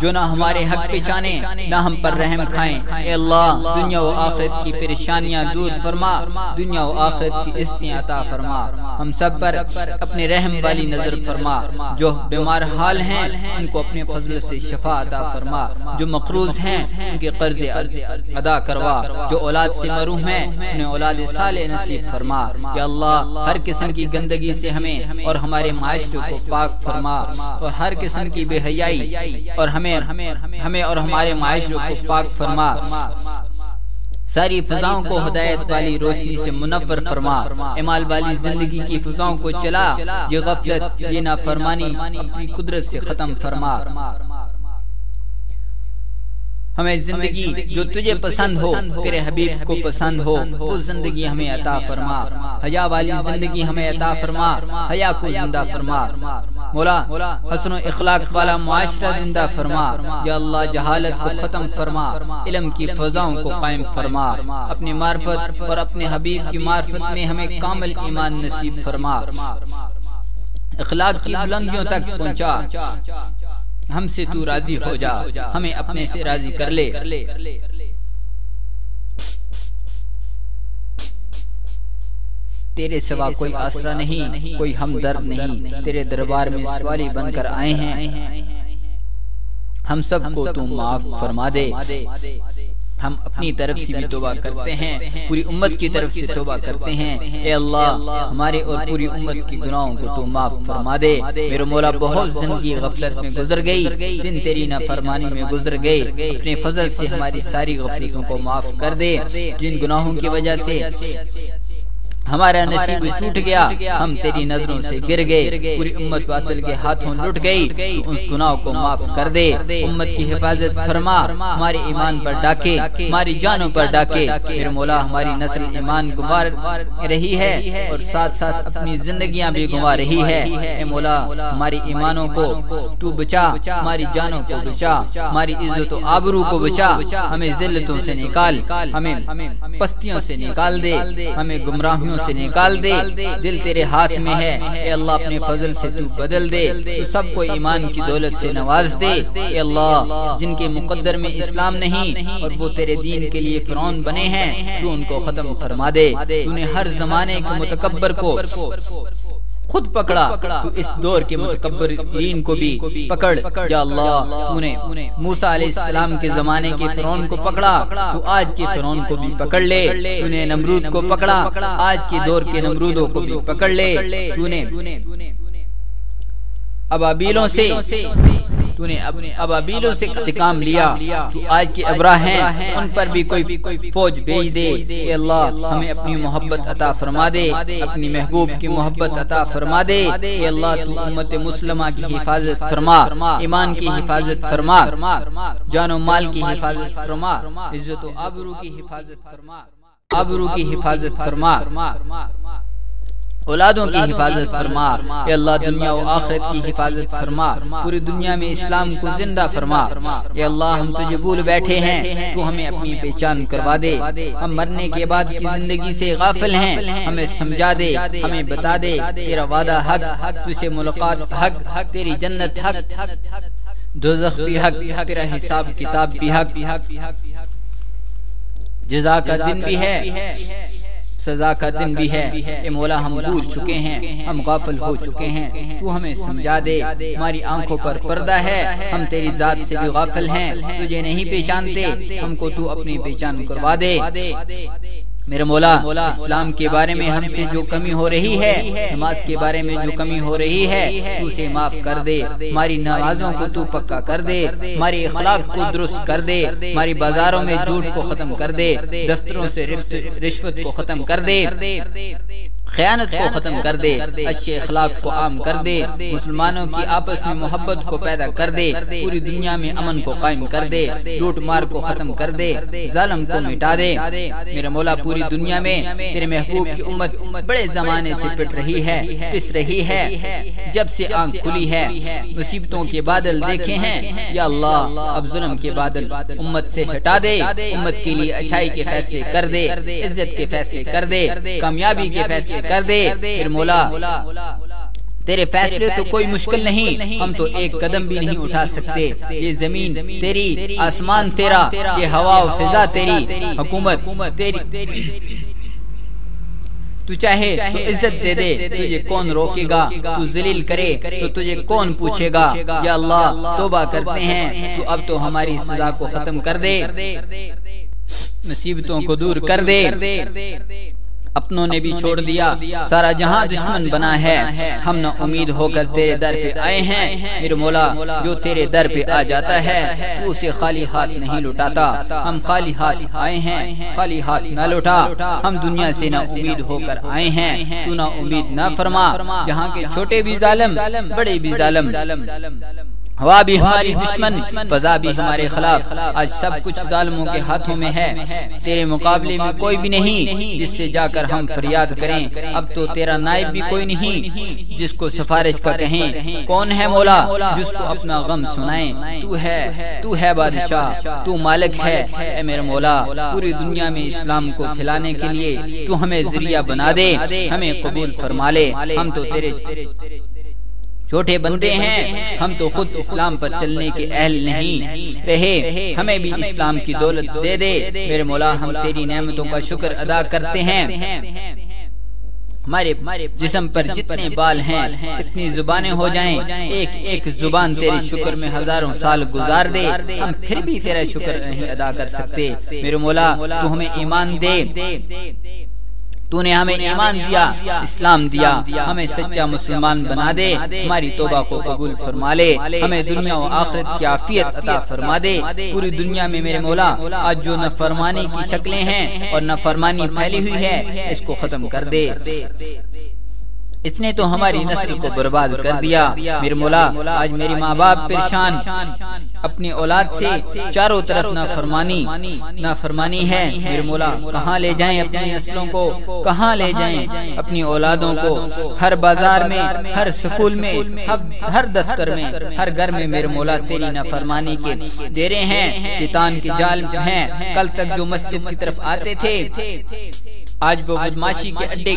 جو نہ ہمارے حق پہ چانے نہ ہم پر رحم کھائیں، اے اللہ دنیا و آخرت کی پریشانیاں دور فرما، دنیا و آخرت کی عزتیں عطا فرما، ہم سب پر اپنے رحم والی نظر فرما، جو بیمار حال ہیں ان کو اپنے فضل سے شفا عطا فرما، جو مقروض ہیں ان کے قرض ادا کروا، جو اولاد سے محروم ہیں انہیں اولاد صالح نصیب فرما، یا اللہ ہر قسم کی گندگی سے ہمیں اور ہمارے معاشرے کو پاک فرما، اور ہر قسم کی بے حیائی اور ہمیں اور ہمارے معاشرے کو پاک فرما، ساری فضاؤں کو ہدایت والی روشنی سے منور فرما، اعمال والی زندگی کی فضاؤں کو چلا، یہ غفلت یہ نافرمانی اپنی قدرت سے ختم فرما، ہمیں زندگی جو تجھے پسند ہو، تیرے حبیب کو پسند ہو، وہ زندگی ہمیں عطا فرما، حیا والی زندگی ہمیں عطا فرما، حیا کو زندہ فرما، مولا حسن و اخلاق والا معاشرہ زندہ فرما، یا اللہ جہالت کو ختم فرما، علم کی فضاؤں کو قائم فرما، اپنی معرفت اور اپنے حبیب کی معرفت میں ہمیں کامل ایمان نصیب فرما، اخلاق کی بلندیوں تک پہنچا، ہم سے تو راضی ہو جا، ہمیں اپنے سے راضی کر لے، تیرے سوا کوئی آسرا نہیں، کوئی ہمدرد نہیں، تیرے دربار میں سوالی بن کر آئے ہیں، ہم سب کو تو معاف فرما دے، ہم اپنی طرف سے بھی توبہ کرتے ہیں، پوری امت کی طرف سے توبہ کرتے ہیں، اے اللہ ہمارے اور پوری امت کی گناہوں کو تو معاف فرما دے، میرے مولا بہت زندگی غفلت میں گزر گئی، دن تیری نافرمانی میں گزر گئے، اپنے فضل سے ہماری ساری غفلتوں کو معاف کر دے، جن گناہوں کی وجہ سے ہمارا نصیب ٹوٹ گیا، ہم تیری نظروں سے گر گئے، پوری امت باطل کے ہاتھوں لٹ گئی، اس گناہ کو معاف کر دے، امت کی حفاظت فرما، ہمارے ایمان پر ڈاکے، ہماری جانوں پر ڈاکے، میرے مولا ہماری نسل ایمان گنوار رہی ہے اور ساتھ ساتھ اپنی زندگیاں بھی گنوا رہی ہے، اے مولا ہماری ایمانوں کو تو بچا، ہماری جانوں کو بچا، ہماری عزت و آبرو کو بچا، ہمیں ذلتوں سے نکال، ہمیں پستیوں سے نکال دے، ہمیں گمراہیوں براہمنوں سے نکال دے، دل تیرے ہاتھ میں ہے، اے اللہ اپنے فضل سے تو بدل دے، تو سب کو ایمان کی دولت سے نواز دے، اے اللہ جن کے مقدر میں اسلام نہیں اور وہ تیرے دین کے لیے فرعون بنے ہیں، تو ان کو ختم فرما دے۔ تو نے ہر زمانے کے متکبر کو خود پکڑا، تو اس دور کے متکبرین کو بھی پکڑ یا اللہ۔ تو نے موسیٰ علیہ السلام کے زمانے کے فرعون کو پکڑا، تو آج کے فرعون کو بھی پکڑ لے۔ تو نے نمرود کو پکڑا، آج کے دور کے نمرودوں کو بھی پکڑ لے۔ تو نے ابابیلوں سے کام لیا، تو آج کے ابراہ ہیں، ان پر بھی کوئی فوج بھیج دے۔ اے اللہ ہمیں اپنی محبت عطا فرما دے، اپنی محبوب کی محبت عطا فرما دے۔ اے اللہ تو امت مسلمہ کی حفاظت فرما، ایمان کی حفاظت فرما، جان و مال کی حفاظت فرما، عزت و آبرو کی حفاظت فرما، اولادوں کی حفاظت فرما۔ اے اللہ دنیا و آخرت کی حفاظت فرما، پوری دنیا میں اسلام کو زندہ فرما۔ اے اللہ ہم تجھے بھول بیٹھے ہیں، تو ہمیں اپنی پہچان کروا دے۔ ہم مرنے کے بعد کی زندگی سے غافل ہیں، ہمیں سمجھا دے، ہمیں بتا دے تیرا وعدہ حق، تجھ سے ملاقات حق، تیری جنت حق، دوزخ بھی حق، تیرا حساب کتاب بھی حق، جزا کا دن بھی ہے، سزا کا دن بھی ہے۔ اے مولا ہم بھول چکے ہیں، ہم غافل ہو چکے ہیں، تو ہمیں سمجھا دے۔ ہماری آنکھوں پر پردہ ہے، ہم تیری ذات سے بھی غافل ہیں، تجھے نہیں پہچانتے، ہم کو تو اپنی پہچان کروا دے۔ میرے مولا اسلام کے بارے میں ہم سے جو کمی ہو رہی ہے، نماز کے بارے میں جو کمی ہو رہی ہے، تو اسے معاف کر دے۔ ہماری نمازوں کو تو پکا کر دے، ہماری اخلاق کو درست کر دے، ہماری بازاروں میں جھوٹ کو ختم کر دے، دفتروں سے رشوت کو ختم کر دے، خیانت کو ختم کر دے، اچھے اخلاق کو عام کر دے، مسلمانوں کی آپس میں محبت کو پیدا کر دے، پوری دنیا میں امن کو قائم کر دے، لوٹ مار کو ختم کر دے، ظالم کو مٹا دے۔ میرے مولا پوری دنیا میں تیرے محبوب کی امت بڑے زمانے سے پٹ رہی ہے، پس رہی ہے، جب سے آنکھ کھلی ہے مصیبتوں کے بادل دیکھے ہیں۔ یا اللہ اب ظلم کے بادل امت سے ہٹا دے، امت کے لیے اچھائی کے فیصلے کر دے، عزت کے فیصلے کر دے، کامیابی کے فیصلے کر دے۔ پھر مولا تیرے فیصلے تو کوئی مشکل نہیں، ہم تو ایک قدم بھی نہیں اٹھا سکتے۔ یہ زمین تیری، آسمان تیرا، یہ ہوا و فضا تیری، حکومت تیری، تو چاہے تو عزت دے دے، تجھے کون روکے گا؟ تو ذلیل کرے تو تجھے کون پوچھے گا؟ یا اللہ توبہ کرتے ہیں، تو اب تو ہماری سزا کو ختم کر دے، مصیبتوں کو دور کر دے۔ اپنوں نے بھی چھوڑ دیا، سارا جہاں دشمن بنا ہے، ہم نہ امید ہو کر تیرے در پہ آئے ہیں۔ میرے مولا جو تیرے در پہ آ جاتا ہے تو اسے خالی ہاتھ نہیں لوٹاتا، ہم خالی ہاتھ آئے ہیں، خالی ہاتھ نہ لوٹا۔ ہم دنیا سے نہ امید ہو کر آئے ہیں، تو نہ امید نہ فرما۔ جہاں کے چھوٹے بھی ظالم، بڑے بھی ظالم، ہوا بھی ہماری دشمن، فضا بھی ہمارے خلاف، آج سب کچھ ظالموں کے ہاتھوں میں ہے۔ تیرے مقابلے میں کوئی بھی نہیں جس سے جا کر ہم فریاد کریں، اب تو تیرا نائب بھی کوئی نہیں جس کو سفارش کا کہیں۔ کون ہے مولا جس کو اپنا غم سنائیں؟ تو ہے بادشاہ، تو مالک ہے۔ اے میرے مولا پوری دنیا میں اسلام کو پھیلانے کے لیے تو ہمیں ذریعہ بنا دے، ہمیں قبول فرما لے۔ ہم تو تیرے چھوٹے بندے ہیں، ہم تو خود اسلام پر چلنے کے اہل نہیں رہے، ہمیں بھی اسلام کی دولت دے دے۔ میرے مولا ہم تیری نعمتوں کا شکر ادا کرتے ہیں۔ ہمارے جسم پر جتنے بال ہیں، اتنی زبانیں ہو جائیں، ایک ایک زبان تیرے شکر میں ہزاروں سال گزار دے، ہم پھر بھی تیرا شکر نہیں ادا کر سکتے۔ میرے مولا تو ہمیں ایمان دے، تو نے ہمیں ایمان دیا، اسلام دیا، ہمیں سچا مسلمان بنا دے، ہماری توبہ کو قبول فرما لے، ہمیں دنیا و آخرت کی عافیت عطا فرما دے۔ پوری دنیا میں میرے مولا آج جو نافرمانی کی شکلیں ہیں اور نافرمانی پھیلی ہوئی ہے، اس کو ختم کر دے۔ اس نے تو ہماری نسل کو برباد کر دیا۔ میرے مولا آج میری ماں باپ پریشان، اپنی اولاد سے چاروں طرف نافرمانی ہے۔ میرے مولا کہاں لے جائیں اپنی نسلوں کو، کہاں لے جائیں اپنی اولادوں کو؟ ہر بازار میں، ہر سکول میں، ہر دفتر میں، ہر گھر میں میرے مولا تیری نافرمانی کے ڈیرے ہیں، شیطان کے جال ہیں۔ کل تک جو مسجد کی طرف آتے تھے آج وہ بدماشی کے اڈے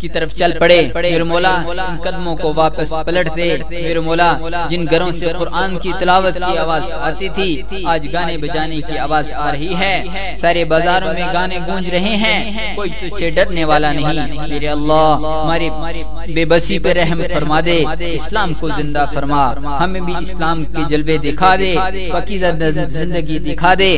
کی طرف چل پڑے۔ میرے مولا ان قدموں کو واپس پلٹ دے۔ میرے مولا جن گھروں سے قرآن کی تلاوت کی آواز آتی تھی آج گانے بجانے کی آواز آ رہی ہے، سارے بازاروں میں گانے گونج رہے ہیں، کوئی تجھ سے ڈرنے والا نہیں۔ میرے اللہ ہماری بے بسی پہ رحم فرما دے، اسلام کو زندہ فرما، ہمیں بھی اسلام کے جلوے دکھا دے، پاکیزہ زندگی دکھا دے،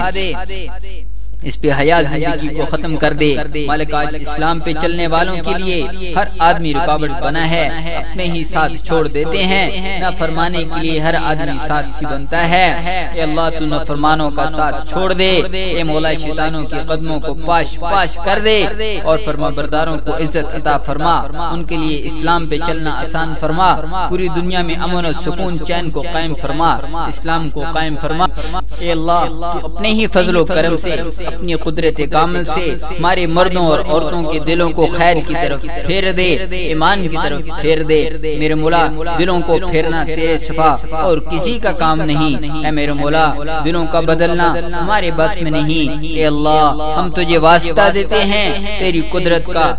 اس پہ حیا زندگی کو ختم کر دے۔ مالک آج اسلام پہ چلنے والوں کے لیے ہر آدمی رکاوٹ بنا ہے، اپنے ہی ساتھ چھوڑ دیتے ہیں، نہ فرمانے کے لیے ہر آدمی ساتھ بنتا ہے۔ اے اللہ تو نہ فرمانوں کا ساتھ چھوڑ دے، اے مولا شیطانوں کے قدموں کو پاش کر دے، اور فرما برداروں کو عزت عطا فرما، ان کے لیے اسلام پہ چلنا آسان فرما، پوری دنیا میں امن و سکون چین کو قائم فرما، اسلام کو قائم فرما۔ اے اللہ تو اپنے ہی فضل و کرم سے، اپنی قدرت کامل سے ہمارے مردوں اور عورتوں کے دلوں کو خیر کی طرف پھیر دے، ایمان کی طرف پھیر دے۔ میرے مولا دلوں کو پھیرنا تیرے صفا اور کسی کا کام نہیں، اے میرے مولا دلوں کا بدلنا ہمارے بس میں نہیں۔ اے اللہ ہم تجھے واسطہ دیتے ہیں تیری قدرت کا،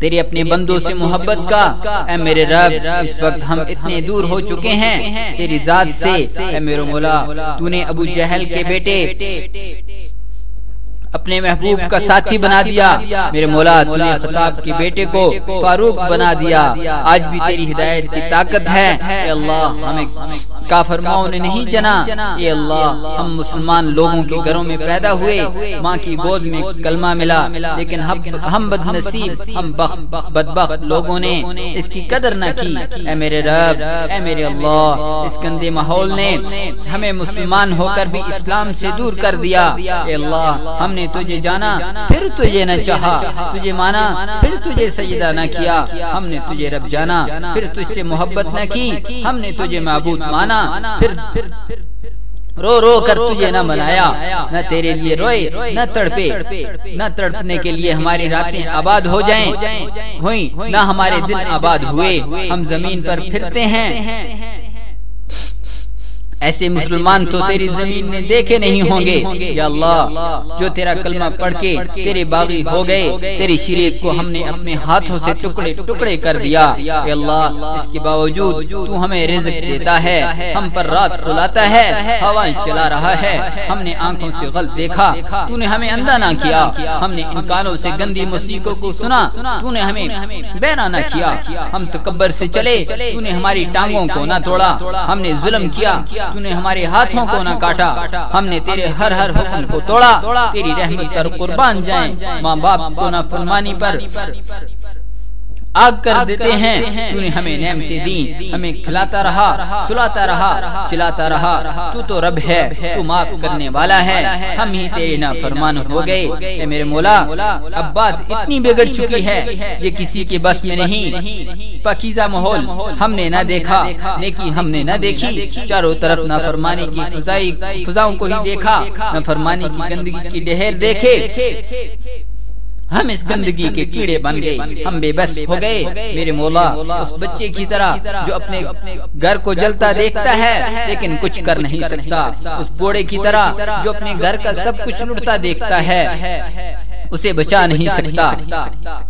تیرے اپنے بندوں سے محبت کا۔ اے میرے رب اس وقت ہم اتنے دور ہو چکے ہیں تیری ذات سے۔ اے میرے مولا تو نے ابو جہل کے بیٹے اپنے محبوب کا ساتھی بنا دیا، میرے مولا تو نے خطاب کے بیٹے کو فاروق بنا دیا، آج بھی تیری ہدایت کی طاقت ہے۔ اے اللہ ہمیں کافر ماؤں نے نہیں جنا، اے اللہ ہم مسلمان لوگوں کے گھروں میں پیدا ہوئے، ماں کی گود میں کلمہ ملا، لیکن ہم بد نصیب، ہم بدبخت لوگوں نے اس کی قدر نہ کی۔ اے میرے رب، اے میرے اللہ اس گندے ماحول نے ہمیں مسلمان ہو کر بھی اسلام سے دور کر دیا۔ اے اللہ ہم نے تجھے جانا پھر تجھے نہ چاہا، تجھے مانا پھر تجھے سجدہ نہ کیا، ہم نے تجھے رب جانا پھر تجھ سے محبت نہ کی، ہم نے تجھے معبود مانا پھر رو رو کر تجھے نہ منایا، نہ تیرے لیے روئے نہ تڑپے، نہ تڑپنے کے لیے ہماری راتیں آباد ہو جائیں ہوئیں، نہ ہمارے دل آباد ہوئے، ہم زمین پر پھرتے ہیں۔ ایسے مسلمان تو تیری زمین میں دیکھے نہیں ہوں گے یا اللہ، جو تیرا کلمہ پڑھ کے تیرے باغی ہو گئے، تیری شریعت کو ہم نے اپنے ہاتھوں سے ٹکڑے ٹکڑے کر دیا۔ اے اللہ اس کے باوجود تو ہمیں رزق دیتا ہے، ہم پر رات رلاتا ہے، ہوائیں چلا رہا ہے، ہم نے آنکھوں سے غلط دیکھا، تو نے ہمیں اندھا نہ کیا، ہم نے ان کانوں سے گندی موسیقیوں کو سنا، تو نے ہمیں بہرا نہ کیا، ہم تکبر سے چلے، تو نے ہماری ٹانگوں کو نہ توڑا، ہم نے ظلم کیا، تو نے ہمارے ہاتھوں کو نہ کاٹا، ہم نے تیرے ہر حکم کو توڑا، تیری رحمت پر قربان جائیں، ماں باپ کو نہ فرمانی پر آگ کر دیتے ہیں، تو نے ہمیں نعمتیں دیں، ہمیں کھلاتا رہا، سلاتا رہا، چلاتا رہا، تو تو رب ہے، تو معاف کرنے والا ہے، ہم ہی تیرے نافرمان ہو گئے۔ اے میرے مولا اب بات اتنی بگڑ چکی ہے یہ کسی کے بس میں نہیں، پاکیزہ ماحول ہم نے نہ دیکھا، نیکی ہم نے نہ دیکھی، چاروں طرف نافرمانی کی فضاؤں کو ہی دیکھا، نافرمانی کی گندگی کی ڈھیر دیکھے، ہم اس گندگی کے کیڑے بن گئے، ہم بے بس ہو گئے۔ میرے مولا اس بچے کی طرح جو اپنے گھر کو جلتا دیکھتا ہے لیکن کچھ کر نہیں سکتا، اس بوڑھے کی طرح جو اپنے گھر کا سب کچھ لٹتا دیکھتا ہے اسے بچا نہیں سکتا،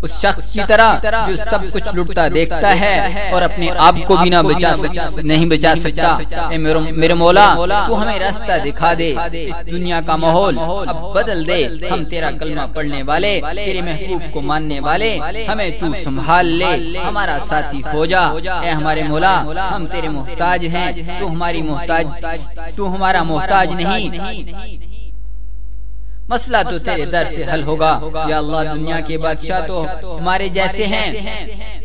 اس شخص کی طرح جو سب کچھ لٹتا دیکھتا ہے اور اپنے آپ کو بھی نہیں بچا سکتا۔ اے میرے مولا تو ہمیں راستہ دکھا دے، اس دنیا کا ماحول اب بدل دے، ہم تیرا کلمہ پڑھنے والے، تیرے محبوب کو ماننے والے، ہمیں تو سنبھال لے، ہمارا ساتھی ہو جا۔ اے ہمارے مولا ہم تیرے محتاج ہیں، تو ہمارا محتاج نہیں، مسئلہ تو تیرے در سے حل ہوگا۔ یا اللہ دنیا کے بادشاہ تو ہمارے جیسے ہیں،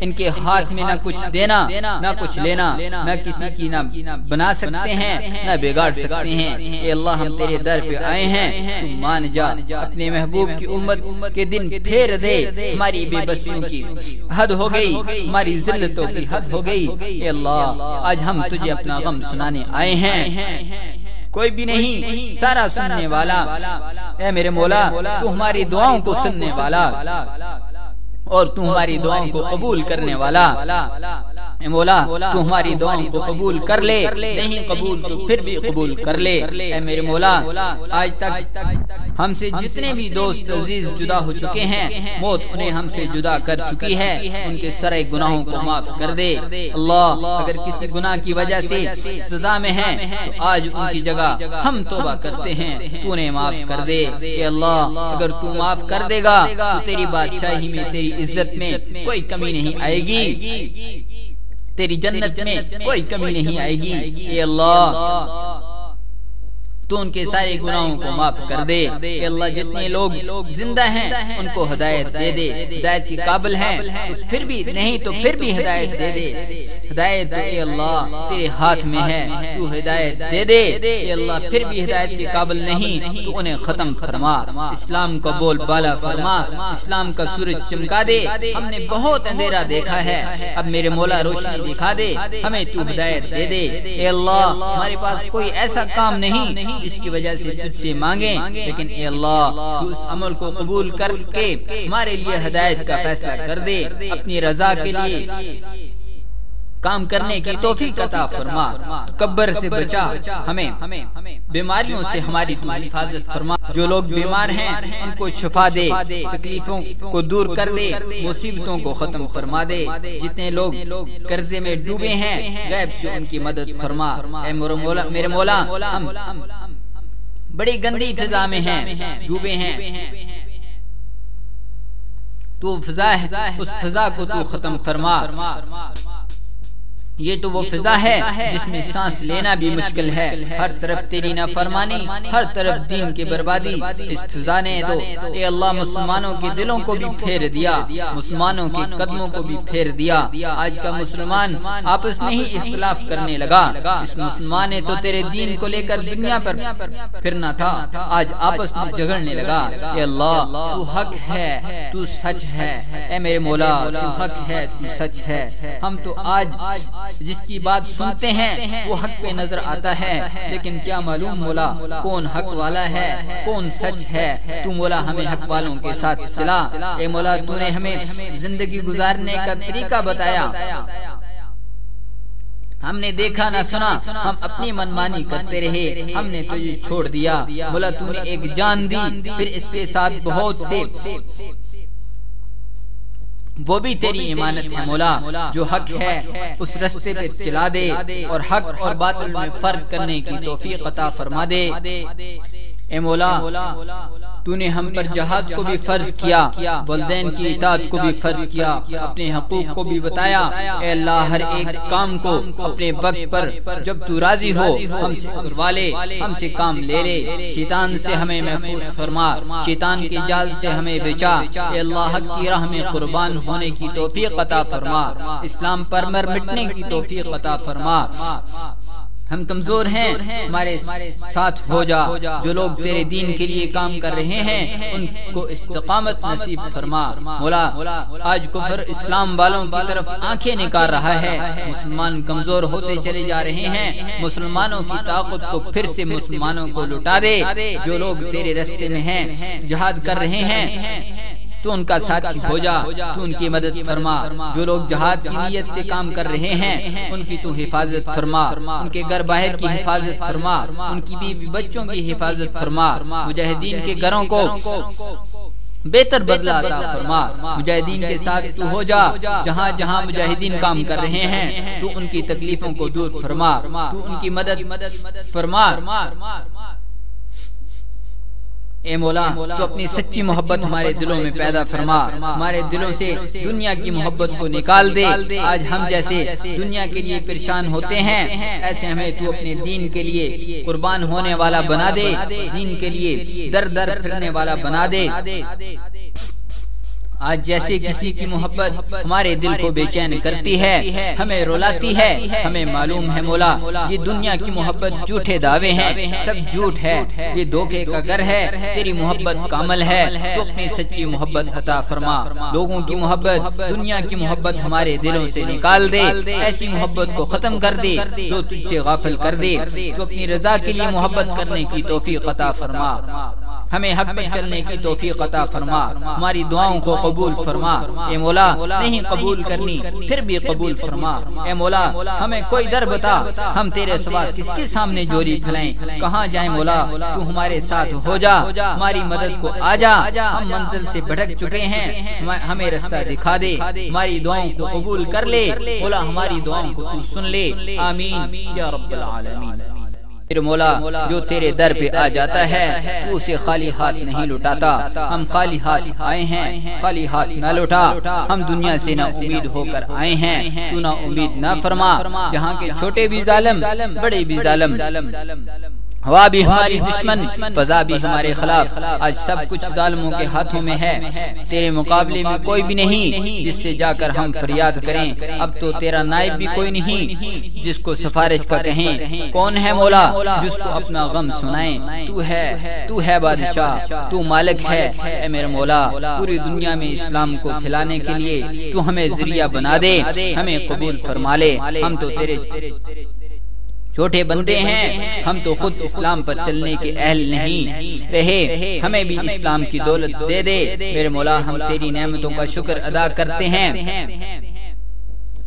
ان کے ہاتھ میں نہ کچھ دینا نہ کچھ لینا، نہ کسی کی نہ بنا سکتے ہیں نہ بگاڑ سکتے ہیں۔ اے اللہ ہم تیرے در پہ آئے ہیں، تو مان جا، اپنے محبوب کی امت کے دن پھیر دے۔ ہماری بے بسیوں کی حد ہو گئی، ہماری ذلتوں کی حد ہو گئی۔ اے اللہ آج ہم تجھے اپنا غم سنانے آئے ہیں، کوئی بھی نہیں، سارا سننے والا۔ اے میرے مولا تو ہماری دعاؤں کو سننے والا اور تو ہماری دعاؤں کو قبول کرنے والا۔ اے مولا تو ہماری دعاؤں کو قبول کر لے، نہیں قبول تو پھر بھی قبول کر لے۔ اے میرے مولا آج تک ہم سے جتنے بھی دوست عزیز جدا ہو چکے ہیں، موت انہیں ہم سے جدا کر چکی ہے، ان کے سارے گناہوں کو معاف کر دے۔ اللہ اگر کسی گناہ کی وجہ سے سزا میں ہیں تو آج ان کی جگہ ہم توبہ کرتے ہیں، تو انہیں معاف کر دے۔ اے اللہ اگر تو معاف کر دے گا تو تیری بادشاہی میں، تیری عزت میں کوئی کمی نہیں آئے گی، تیری جنت میں کوئی کمی نہیں آئے گی۔ اے اللہ تو ان کے سارے گناہوں کو معاف کر دے۔ اے اللہ جتنے لوگ زندہ ہیں ان کو ہدایت دے دے، ہدایت کی قابل ہیں تو پھر بھی نہیں تو پھر بھی ہدایت دے دے۔ ہدایت اے اللہ تیرے ہاتھ میں ہے، تو ہدایت دے دے۔ اے اللہ پھر بھی ہدایت کے قابل نہیں تو انہیں ختم فرما، اسلام کا بول بالا فرما، اسلام کا سورج چمکا دے۔ ہم نے بہت اندھیرا دیکھا ہے، اب میرے مولا روشنی دکھا دے، ہمیں تو ہدایت دے دے۔ اے اللہ ہمارے پاس کوئی ایسا کام نہیں جس کی وجہ سے تجھ سے مانگیں، لیکن اے اللہ تو اس عمل کو قبول کر کے ہمارے لیے ہدایت کا فیصلہ کر دے، اپنی رضا کے لیے کام کرنے کی توفیق عطا فرما، تکبر سے بچا ہمیں، بیماریوں سے ہماری تو حفاظت فرما۔ جو لوگ بیمار ہیں ان کو شفا دے، تکلیفوں کو دور کر دے، مصیبتوں کو ختم فرما دے۔ جتنے لوگ قرضے میں ڈوبے ہیں غیب سے ان کی مدد فرما۔ اے میرے مولا ہم بڑی گندی فضا میں ہیں، ڈوبے ہیں، تو فضا ہے، اس فضا کو تو ختم فرما۔ یہ تو وہ فضا ہے جس میں سانس لینا بھی مشکل ہے، ہر طرف تیری نافرمانی، ہر طرف دین کی بربادی۔ اس فضا نے تو اے اللہ مسلمانوں کے دلوں کو بھی پھیر دیا، مسلمانوں کے قدموں کو بھی پھیر دیا۔ آج کا مسلمان آپس میں ہی اختلاف کرنے لگا، اس مسلمان نے تو تیرے دین کو لے کر دنیا پر پھرنا تھا، آج آپس میں جھگڑنے لگا۔ اے اللہ تو حق ہے، تو سچ ہے، اے میرے مولا تو حق ہے، تو سچ ہے۔ ہم تو آج جس کی بات سنتے ہیں وہ حق پہ نظر آتا ہے، لیکن کیا معلوم مولا کون حق والا ہے، کون سچ ہے۔ تو مولا ہمیں حق والوں کے ساتھ چلا۔ اے مولا تو نے ہمیں زندگی گزارنے کا طریقہ بتایا، ہم نے دیکھا نہ سنا، ہم اپنی منمانی کرتے رہے، ہم نے تجھے چھوڑ دیا۔ مولا تو نے ایک جان دی، پھر اس کے ساتھ بہت سے، وہ بھی تیری امانت ہے مولا۔ جو حق ہے اس رستے پہ چلا دے اور حق اور باطل میں فرق کرنے کی توفیق عطا فرما دے۔ اے مولا تو نے ہم پر جہاد کو بھی فرض کیا، والدین کی اطاعت کو بھی فرض کیا، اپنے حقوق کو بھی بتایا۔ اے اللہ ہر ایک کام کو اپنے وقت پر جب تو راضی ہو ہم سے کروا لے، ہم سے کام لے لے۔ شیطان سے ہمیں محفوظ فرما، شیطان کے جال سے ہمیں بچا۔ اے اللہ حق کی راہ میں قربان ہونے کی توفیق عطا فرما، اسلام پر مر مٹنے کی توفیق عطا فرما۔ ہم کمزور ہیں، ہمارے ساتھ ہو جا۔ جو لوگ تیرے دین کے لیے کام کر رہے ہیں ان کو استقامت نصیب فرما۔ مولا آج کفر اسلام والوں کی طرف آنکھیں نکال رہا ہے، مسلمان کمزور ہوتے چلے جا رہے ہیں، مسلمانوں کی طاقت کو پھر سے مسلمانوں کو لٹا دے۔ جو لوگ تیرے راستے میں ہیں، جہاد کر رہے ہیں، تو ان کا ساتھی ہو جا، تو ان کی مدد فرما۔ جو لوگ جہاد کی نیت سے کام کر رہے ہیں ان کی تو حفاظت فرما، ان کے گھر باہر کی حفاظت فرما، ان کی بیوی بچوں کی حفاظت فرما۔ مجاہدین کے گھروں کو بہتر بدلہ عطا فرما، مجاہدین کے ساتھ تو ہو جا، جہاں جہاں مجاہدین کام کر رہے ہیں تو ان کی تکلیفوں کو دور فرما، تو ان کی مدد فرما۔ اے مولا تو اپنی سچی محبت ہمارے دلوں میں پیدا فرما، ہمارے دلوں سے دنیا کی محبت کو نکال دے۔ آج ہم جیسے دنیا کے لیے پریشان ہوتے ہیں، ایسے ہمیں تو اپنے دین کے لیے قربان ہونے والا بنا دے، دین کے لیے در در پھرنے والا بنا دے۔ آج جیسے کسی کی محبت ہمارے دل کو بے چین کرتی ہے، ہمیں رلاتی ہے، ہمیں معلوم ہے مولا یہ دنیا کی محبت جھوٹے دعوے ہیں، سب جھوٹ ہے، یہ دھوکے کا گھر ہے، تیری محبت کامل ہے، تو اپنی سچی محبت عطا فرما۔ لوگوں کی محبت، دنیا کی محبت ہمارے دلوں سے نکال دے، ایسی محبت کو ختم کر دے جو تجھ سے غافل کر دے، تو اپنی رضا کے لیے محبت کرنے کی توفیق عطا فرما، ہمیں حق میں چلنے کی توفیق عطا فرما، ہماری دعاؤں کو قبول فرما۔ اے مولا نہیں قبول کرنی پھر بھی قبول فرما، اے مولا ہمیں کوئی در بتا، ہم تیرے سوا کس کے سامنے جوری پھیلائیں، کہاں جائیں مولا تو ہمارے ساتھ ہو جا، ہماری مدد کو آ جا، ہم منزل سے بھٹک چکے ہیں، ہمیں رستہ دکھا دے، ہماری دعاؤں کو قبول کر لے، مولا ہماری دعاؤں کو تو سن لے، آمین یا رب العالمین۔ پھر مولا جو تیرے در پہ آ جاتا ہے تو اسے خالی ہاتھ نہیں لوٹاتا، ہم خالی ہاتھ آئے ہیں، خالی ہاتھ نہ لوٹا، ہم دنیا سے نہ امید ہو کر آئے ہیں، تو نہ امید نہ فرما، جہاں کے چھوٹے بھی ظالم بڑے بھی ظالم، ہوا بھی ہماری دشمن، فضا بھی ہمارے خلاف، آج سب کچھ ظالموں کے ہاتھوں میں ہے، تیرے مقابلے میں کوئی بھی نہیں جس سے جا کر ہم فریاد کریں، اب تو تیرا نائب بھی کوئی نہیں جس کو سفارش کا کہیں، کون ہے مولا جس کو اپنا غم سنائیں، تو ہے بادشاہ، تو مالک ہے، اے میرے مولا پوری دنیا میں اسلام کو پھیلانے کے لیے تو ہمیں ذریعہ بنا دے، ہمیں قبول فرما لے، ہم تو تیرے چھوٹے بندے ہیں، ہم تو خود اسلام پر چلنے کے اہل نہیں رہے، ہمیں بھی اسلام کی دولت دے دے، میرے مولا ہم تیری نعمتوں کا شکر ادا کرتے ہیں،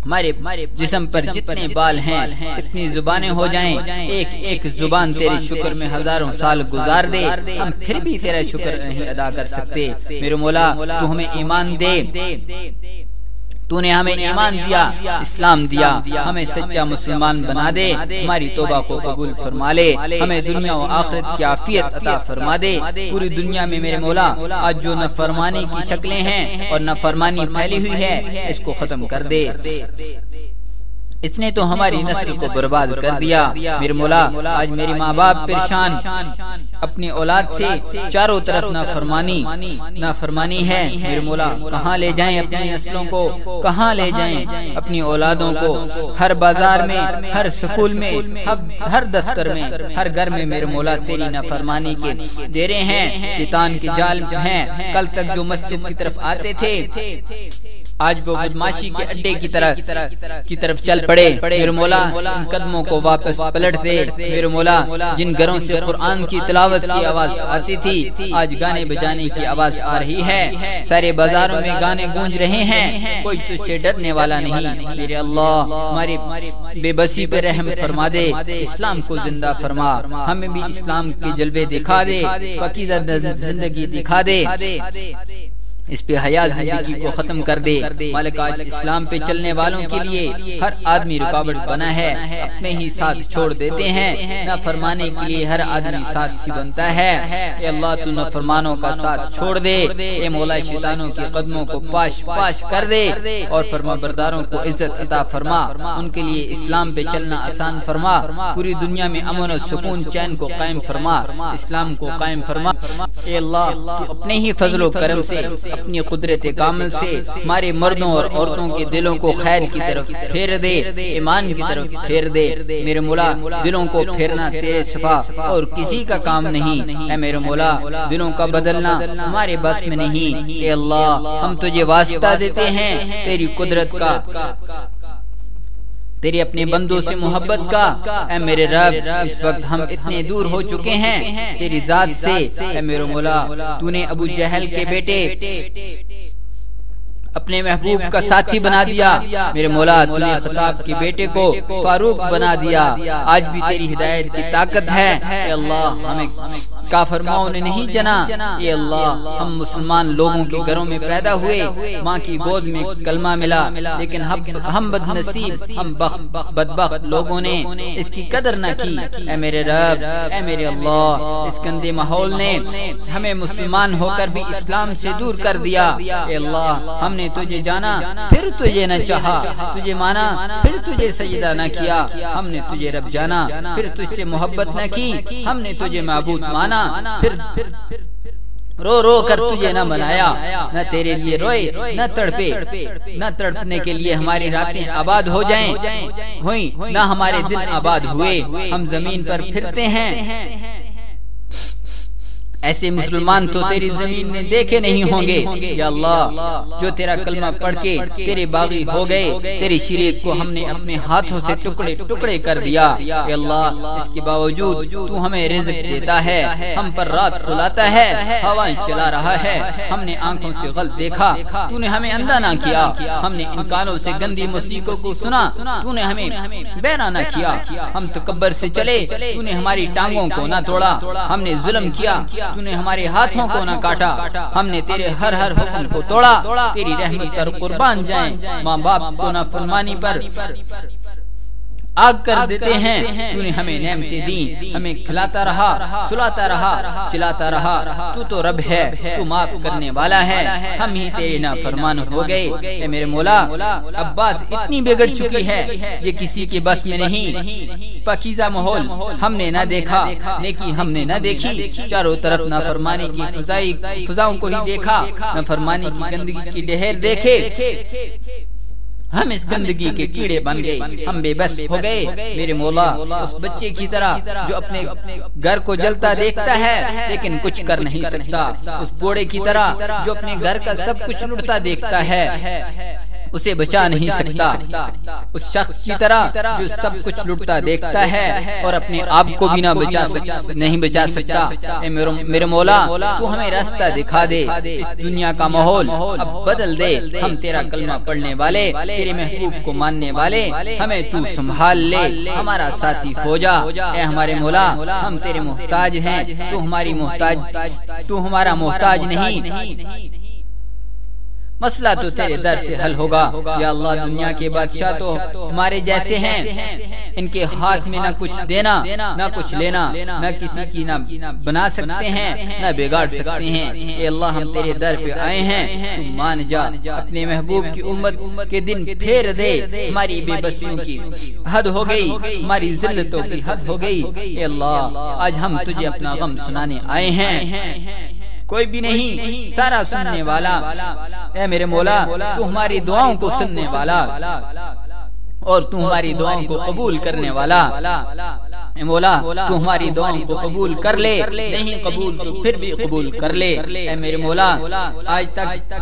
ہمارے جسم پر جتنے بال ہیں اتنی زبانیں ہو جائیں، ایک ایک زبان تیرے شکر میں ہزاروں سال گزار دے، ہم پھر بھی تیرا شکر نہیں ادا کر سکتے، میرے مولا تو ہمیں ایمان دے، تو نے ہمیں ایمان دیا، اسلام دیا، ہمیں سچا مسلمان بنا دے، ہماری توبہ کو قبول فرما لے، ہمیں دنیا و آخرت کی عافیت عطا فرما دے، پوری دنیا میں میرے مولا آج جو نافرمانی کی شکلیں ہیں اور نافرمانی پھیلی ہوئی ہے اس کو ختم کر دے، اس نے تو ہماری نسل کو برباد کر دیا، میرے مولا آج میرے ماں باپ پریشان، اپنی اولاد سے چاروں طرف نافرمانی ہے، میرے مولا کہاں لے جائیں اپنی نسلوں کو، کہاں لے جائیں اپنی اولادوں کو، ہر بازار میں، ہر سکول میں، ہر دفتر میں، ہر گھر میں میرے مولا تیری نافرمانی کے ڈیرے ہیں، شیطان کے جال ہیں، کل تک جو مسجد کی طرف آتے تھے آج وہ بدماشی کے اڈے کی طرف چل پڑے، میرے مولا ان قدموں کو واپس پلٹ دے، میرے مولا جن گھروں سے قرآن کی تلاوت کی آواز آتی تھی آج گانے بجانے کی آواز آ رہی ہے، سارے بازاروں میں گانے گونج رہے ہیں، کوئی تجھ سے ڈرنے والا نہیں، میرے اللہ ہماری بے بسی پہ رحم فرما دے، اسلام کو زندہ فرما، ہمیں بھی اسلام کے جلوے دکھا دے، پاکیزہ زندگی دکھا دے، اس پہ حیا زندگی کو ختم کر دے، مالک آج اسلام پہ چلنے والوں کے لیے ہر آدمی رکاوٹ بنا ہے، اپنے ہی ساتھ چھوڑ دیتے ہیں، نہ فرمانے کے لیے ہر آدمی ساتھی بنتا ہے، اے اللہ تو نہ فرمانوں کا ساتھ چھوڑ دے، اے مولا شیطانوں کے قدموں کو پاش کر دے، اور فرما برداروں کو عزت عطا فرما، ان کے لیے اسلام پہ چلنا آسان فرما، پوری دنیا میں امن و سکون چین کو قائم فرما، اسلام کو قائم فرما، اے اللہ تو اپنے ہی فضل و کرم سے اپنی قدرت کامل سے ہمارے مردوں اور عورتوں کے دلوں کو خیر کی طرف پھیر دے، ایمان کی طرف پھیر دے، میرے مولا دلوں کو پھیرنا تیرے صفا اور کسی کا کام نہیں، اے میرے مولا دلوں کا بدلنا ہمارے بس میں نہیں، اے اللہ ہم تجھے واسطہ دیتے ہیں تیری قدرت کا، تیری اپنے بندوں سے محبت کا، اے میرے رب اس وقت ہم اتنے دور ہو چکے ہیں تیری ذات سے، اے میرے مولا تو نے ابو جہل کے بیٹے اپنے محبوب کا ساتھی بنا دیا، میرے مولا تو نے خطاب کے بیٹے کو فاروق بنا دیا، آج بھی تیری ہدایت کی طاقت ہے، اے اللہ کافرماؤں نے نہیں جنا۔ اے اللہ ہم مسلمان لوگوں کے گھروں میں پیدا ہوئے، ماں کی گود میں کلمہ ملا، لیکن ہم بد نصیب، ہم بدبخت لوگوں نے اس کی قدر نہ کی۔ اے میرے رب، اے میرے اللہ، اس گندے ماحول نے ہمیں مسلمان ہو کر بھی اسلام سے دور کر دیا۔ اے اللہ ہم نے تجھے جانا پھر تجھے نہ چاہا، تجھے مانا پھر تجھے سجدہ نہ کیا، ہم نے تجھے رب جانا پھر تجھ سے محبت نہ کی، ہم نے تجھے معبود مانا پھر رو رو کر تجھے نہ بنایا، نہ تیرے لیے روئے نہ تڑپے، نہ تڑپنے کے لیے ہماری راتیں آباد ہو جائیں ہوئیں، نہ ہمارے دن آباد ہوئے، ہم زمین پر پھرتے ہیں۔ ایسے مسلمان تو تیری زمین میں دیکھے نہیں ہوں گے یا اللہ، جو تیرا کلمہ پڑھ کے تیرے باغی ہو گئے، تیری شریعت کو ہم نے اپنے ہاتھوں سے ٹکڑے ٹکڑے کر دیا۔ یا اللہ اس کے باوجود تو ہمیں رزق دیتا ہے، ہم پر رات رلاتا ہے، ہوائیں چلا رہا ہے، ہم نے آنکھوں سے غلط دیکھا، تو نے ہمیں اندھا نہ کیا، ہم نے ان کانوں سے گندی موسیقیوں کو سنا، تو نے ہمیں بہرا نہ کیا، ہم تکبر سے چلے، تو نے ہماری ٹانگوں کو نہ توڑا، ہم نے ظلم کیا، تو نے ہمارے ہاتھوں کو نہ کاٹا، ہم نے تیرے ہر حکم کو توڑا، تیری رحمت پر قربان جائیں، ماں باپ کو نہ فرمانی پر آگ کر دیتے ہیں، تو نے ہمیں نعمتیں دیں، ہمیں کھلاتا رہا، سلاتا رہا، چلاتا رہا، تو تو رب ہے، تو معاف کرنے والا ہے، ہم ہی تیرے نافرمان ہو گئے۔ اے میرے مولا اب بات اتنی بگڑ چکی ہے، یہ کسی کے بس میں نہیں، پاکیزہ ماحول ہم نے نہ دیکھا، نیکی ہم نے نہ دیکھی، چاروں طرف نافرمانی کی فضاؤں کو ہی دیکھا، نافرمانی کی گندگی کی ڈہر دیکھے، ہم اس گندگی کے کیڑے بن گئے، ہم بے بس ہو گئے۔ میرے مولا اس بچے کی طرح جو اپنے گھر کو جلتا دیکھتا ہے لیکن کچھ کر نہیں سکتا، اس بوڑھے کی طرح جو اپنے گھر کا سب کچھ لٹتا دیکھتا ہے، اسے بچا نہیں سکتا، اس شخص کی طرح جو سب کچھ لٹتا دیکھتا ہے اور اپنے آپ کو بھی نہیں بچا سکتا۔ اے میرے مولا تو ہمیں راستہ دکھا دے، اس دنیا کا ماحول اب بدل دے، ہم تیرا کلمہ پڑھنے والے، تیرے محبوب کو ماننے والے، ہمیں تو سنبھال لے، ہمارا ساتھی ہو جا۔ اے ہمارے مولا ہم تیرے محتاج ہیں، تو ہمارا محتاج نہیں، مسئلہ تو تیرے در سے حل ہوگا۔ یا اللہ دنیا کے بادشاہ تو ہمارے جیسے ہیں، ان کے ہاتھ میں نہ کچھ دینا نہ کچھ لینا، نہ کسی کی نہ بنا سکتے ہیں نہ بگاڑ سکتے ہیں۔ اے اللہ ہم تیرے در پہ آئے ہیں، تو مان جا، اپنے محبوب کی امت کے دن پھیر دے، ہماری بے بسیوں کی حد ہو گئی، ہماری ذلتوں کی حد ہو گئی۔ اے اللہ آج ہم تجھے اپنا غم سنانے آئے ہیں، کوئی بھی نہیں، سارا سننے والا۔ اے میرے مولا تو ہماری دعاؤں کو سننے والا اور تو ہماری دعاؤں کو قبول کرنے والا۔ اے مولا تو ہماری دعاؤں کو قبول کر لے، نہیں قبول تو پھر بھی قبول کر لے۔ اے میرے مولا آج تک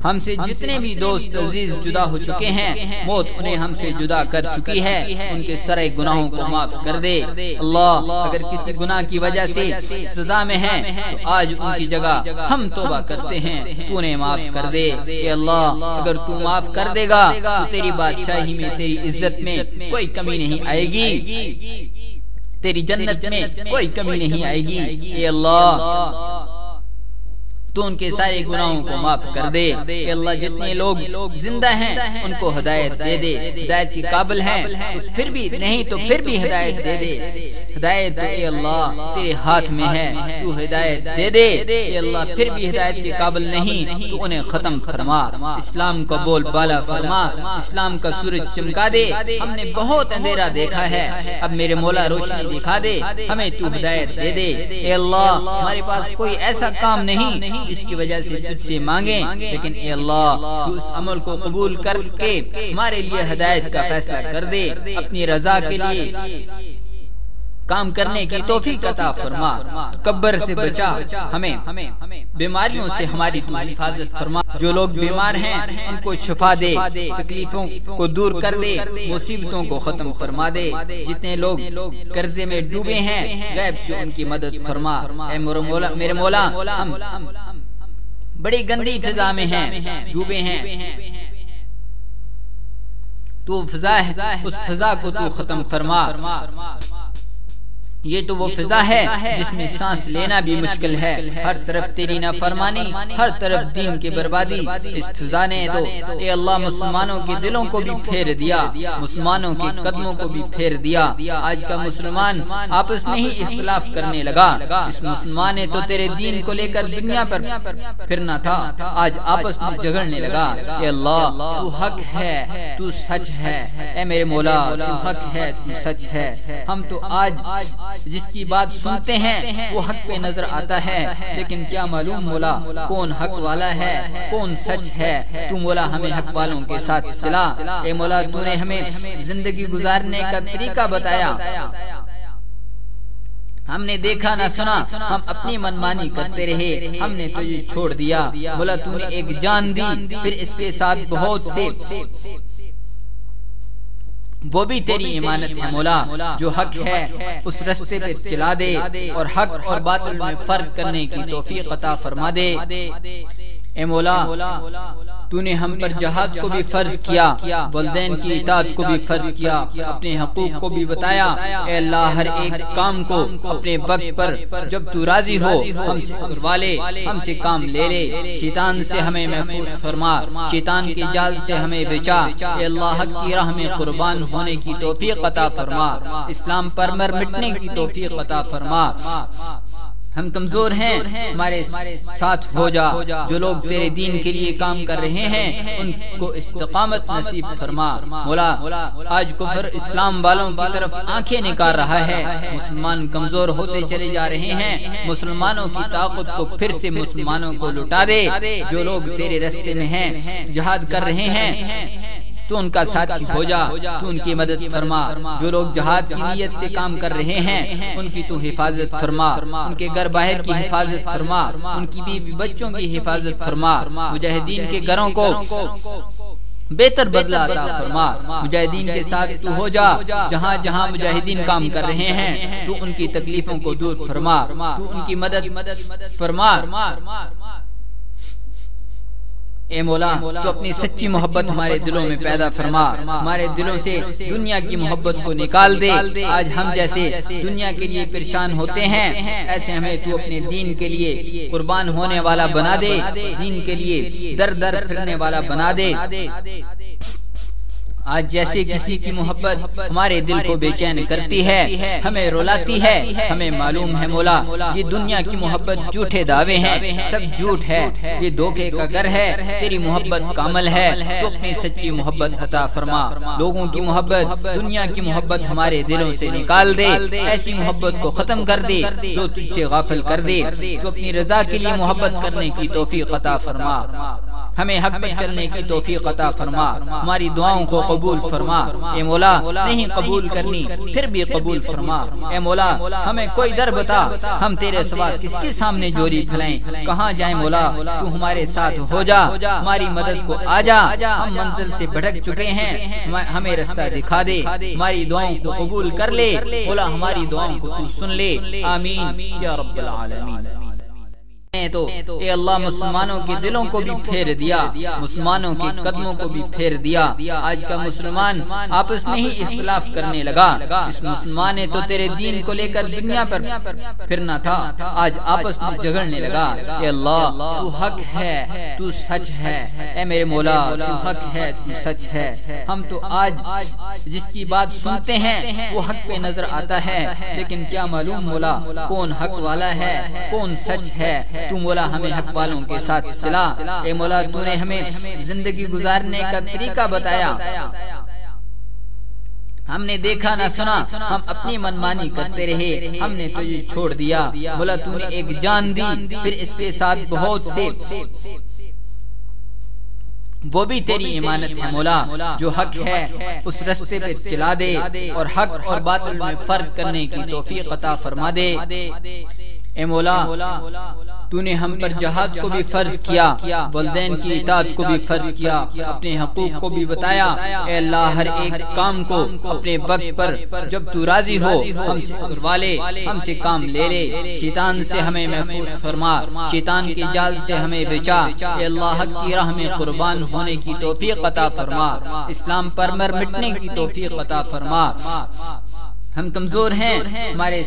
ہم سے جتنے بھی دوست عزیز جدا ہو چکے ہیں، موت انہیں ہم سے جدا کر چکی ہے، ان کے سارے گناہوں کو معاف کر دے۔ اللہ اگر کسی گناہ کی وجہ سے سزا میں ہیں تو آج ان کی جگہ ہم توبہ کرتے ہیں، تو انہیں معاف کر دے۔ اے اللہ اگر تو معاف کر دے گا تو تیری بادشاہی میں، تیری عزت میں کوئی کمی نہیں آئے گی، تیری جنت میں کوئی کمی نہیں آئے گی۔ اے اللہ تو ان کے سارے گناہوں کو معاف کر دے۔ اے اللہ جتنے لوگ زندہ ہیں ان کو ہدایت دے دے، ہدایت کے قابل ہیں پھر بھی نہیں تو پھر بھی ہدایت دے دے، ہدایت اے اللہ تیرے ہاتھ میں ہے، تو ہدایت دے دے۔ اے اللہ پھر بھی ہدایت کے قابل نہیں تو انہیں ختم فرما، اسلام کا بول بالا فرما، اسلام کا سورج چمکا دے۔ ہم نے بہت اندھیرا دیکھا ہے، اب میرے مولا روشنی دکھا دے، ہمیں تو ہدایت دے دے۔ اے اللہ ہمارے پاس کوئی ایسا کام نہیں جس کی وجہ سے تجھ سے مانگیں، لیکن اے اللہ تو اس عمل کو قبول کر کے ہمارے لیے ہدایت کا فیصلہ کر دے، اپنی رضا کے لیے کام کرنے کی توفیق عطا فرما، تکبر سے بچا ہمیں، بیماریوں سے ہماری تو حفاظت فرما، جو لوگ بیمار ہیں ان کو شفا دے، تکلیفوں کو دور کر دے، مصیبتوں کو ختم فرما دے، جتنے لوگ قرضے میں ڈوبے ہیں غیب سے ان کی مدد فرما۔ اے میرے مولا ہم بڑی گندی فضا میں ہیں، ڈوبے ہیں، تو فضا ہے، اس فضا کو تو ختم فرما، یہ تو وہ فضا ہے جس میں سانس لینا بھی مشکل ہے، ہر طرف تیری نافرمانی، ہر طرف دین کی بربادی۔ اس فضا نے تو اے اللہ مسلمانوں کے دلوں کو بھی پھیر دیا، مسلمانوں کے قدموں کو بھی پھیر دیا۔ آج کا مسلمان آپس میں ہی اختلاف کرنے لگا، اس مسلمان نے تو تیرے دین کو لے کر دنیا پر پھرنا تھا، آج آپس میں جھگڑنے لگا۔ اے اللہ تو حق ہے، تو سچ ہے، اے میرے مولا تو حق ہے، تو سچ ہے۔ ہم تو آج جس کی بات سنتے ہیں وہ حق پہ نظر آتا ہے، لیکن کیا معلوم مولا کون حق والا ہے، کون سچ ہے۔ تو مولا ہمیں حق والوں کے ساتھ چلا، اے مولا تو نے ہمیں زندگی گزارنے کا طریقہ بتایا، ہم نے دیکھا نہ سنا، ہم اپنی منمانی کرتے رہے، ہم نے تجھے چھوڑ دیا۔ مولا تو نے ایک جان دی، پھر اس کے ساتھ بہت سے، وہ بھی تیری امانت ہے مولا۔ جو حق ہے اس رستے پہ چلا دے، اور حق اور باطل میں فرق کرنے کی توفیق عطا فرما دے۔ اے مولا تو نے ہم پر جہاد کو بھی فرض کیا، والدین کی اطاعت کو بھی فرض کیا، اپنے حقوق کو بھی بتایا۔ اے اللہ ہر ایک کام کو اپنے وقت پر جب تو راضی ہو ہم سے کروا لے، ہم سے کام لے لے، شیطان سے ہمیں محفوظ فرما، شیطان کے جال سے ہمیں بچا۔ اے اللہ حق کی راہ میں قربان ہونے کی توفیق عطا فرما، اسلام پر مر مٹنے کی توفیق عطا فرما۔ ہم کمزور ہیں، ہمارے ساتھ ہو جا، جو لوگ تیرے دین کے لیے کام کر رہے ہیں ان کو استقامت نصیب فرما۔ مولا آج کفر اسلام والوں کی طرف آنکھیں نکال رہا ہے، مسلمان کمزور ہوتے چلے جا رہے ہیں، مسلمانوں کی طاقت کو پھر سے مسلمانوں کو لٹا دے۔ جو لوگ تیرے راستے میں ہیں، جہاد کر رہے ہیں، تو ان کا ساتھی ہو جا، تو ان کی مدد فرما۔ جو لوگ جہاد کی نیت سے کام کر رہے ہیں ان کی تو حفاظت فرما، ان کے گھر باہر کی حفاظت فرما، ان کی بیوی بچوں کی حفاظت فرما۔ مجاہدین کے گھروں کو بہتر بدلہ عطا فرما، مجاہدین کے ساتھ تو ہو جا، جہاں جہاں مجاہدین کام کر رہے ہیں تو ان کی تکلیفوں کو دور فرما، تو ان کی مدد فرما۔ اے مولا تو اپنی سچی محبت ہمارے دلوں میں پیدا فرما، ہمارے دلوں سے دنیا کی محبت کو نکال دے۔ آج ہم جیسے دنیا کے لیے پریشان ہوتے ہیں، ایسے ہمیں تو اپنے دین کے لیے قربان ہونے والا بنا دے، دین کے لیے در در پھرنے والا بنا دے۔ آج جیسے کسی کی محبت ہمارے دل کو بے چین کرتی ہے، ہمیں رلاتی ہے، ہمیں معلوم ہے مولا یہ دنیا کی محبت جھوٹے دعوے ہیں، سب جھوٹ ہے، یہ دھوکے کا گھر ہے، تیری محبت کامل ہے، تو اپنی سچی محبت عطا فرما۔ لوگوں کی محبت، دنیا کی محبت ہمارے دلوں سے نکال دے، ایسی محبت کو ختم کر دے جو تجھ سے غافل کر دے، تو اپنی رضا کے لیے محبت کرنے کی توفیق عطا فرما۔ ہمیں حق پر چلنے کی توفیق عطا فرما، ہماری دعاؤں کو قبول فرما۔ اے مولا نہیں قبول کرنی پھر بھی قبول فرما۔ اے مولا ہمیں کوئی در بتا، ہم تیرے سوا کس کے سامنے جوری پھیلائیں، کہاں جائیں مولا تو ہمارے ساتھ ہو جا، ہماری مدد کو آ جا۔ ہم منزل سے بھٹک چکے ہیں، ہمیں رستہ دکھا دے، ہماری دعاؤں کو قبول کر لے مولا، ہماری دعاؤں کو تو سن لے، آمین یا رب العالمین۔ تو اے اللہ مسلمانوں کے دلوں کو بھی پھیر دیا، مسلمانوں کے قدموں کو بھی پھیر دیا۔ آج کا مسلمان آپس میں ہی اختلاف کرنے لگا، اس مسلمان نے تو تیرے دین کو لے کر دنیا پر پھرنا تھا، آج آپس میں جھگڑنے لگا۔ اے اللہ تو حق ہے، تو سچ ہے، اے میرے مولا تو حق ہے، تو سچ ہے۔ ہم تو آج جس کی بات سنتے ہیں وہ حق پہ نظر آتا ہے، لیکن کیا معلوم مولا کون حق والا ہے، کون سچ ہے۔ تو مولا ہمیں حق والوں کے ساتھ چلا، اے مولا تو نے ہمیں زندگی گزارنے کا طریقہ بتایا، ہم نے دیکھا نہ سنا، ہم اپنی منمانی کرتے رہے، ہم نے تجھے چھوڑ دیا۔ مولا تو نے ایک جان دی، پھر اس کے ساتھ بہت سے، وہ بھی تیری امانت ہے مولا۔ جو حق ہے اس رستے پہ چلا دے، اور حق اور باطل میں فرق کرنے کی توفیق عطا فرما دے۔ اے مولا تو نے ہم پر جہاد کو بھی فرض کیا، والدین کی اطاعت کو بھی فرض کیا، اپنے حقوق کو بھی بتایا۔ اے اللہ ہر ایک کام کو اپنے وقت پر جب تو راضی ہو ہم سے کروا لے، ہم سے کام لے لے، شیطان سے ہمیں محفوظ فرما، شیطان کے جال سے ہمیں بچا۔ اے اللہ حق کی راہ میں قربان ہونے کی توفیق عطا فرما، اسلام پر مر مٹنے کی توفیق عطا فرما۔ ہم کمزور ہیں، ہمارے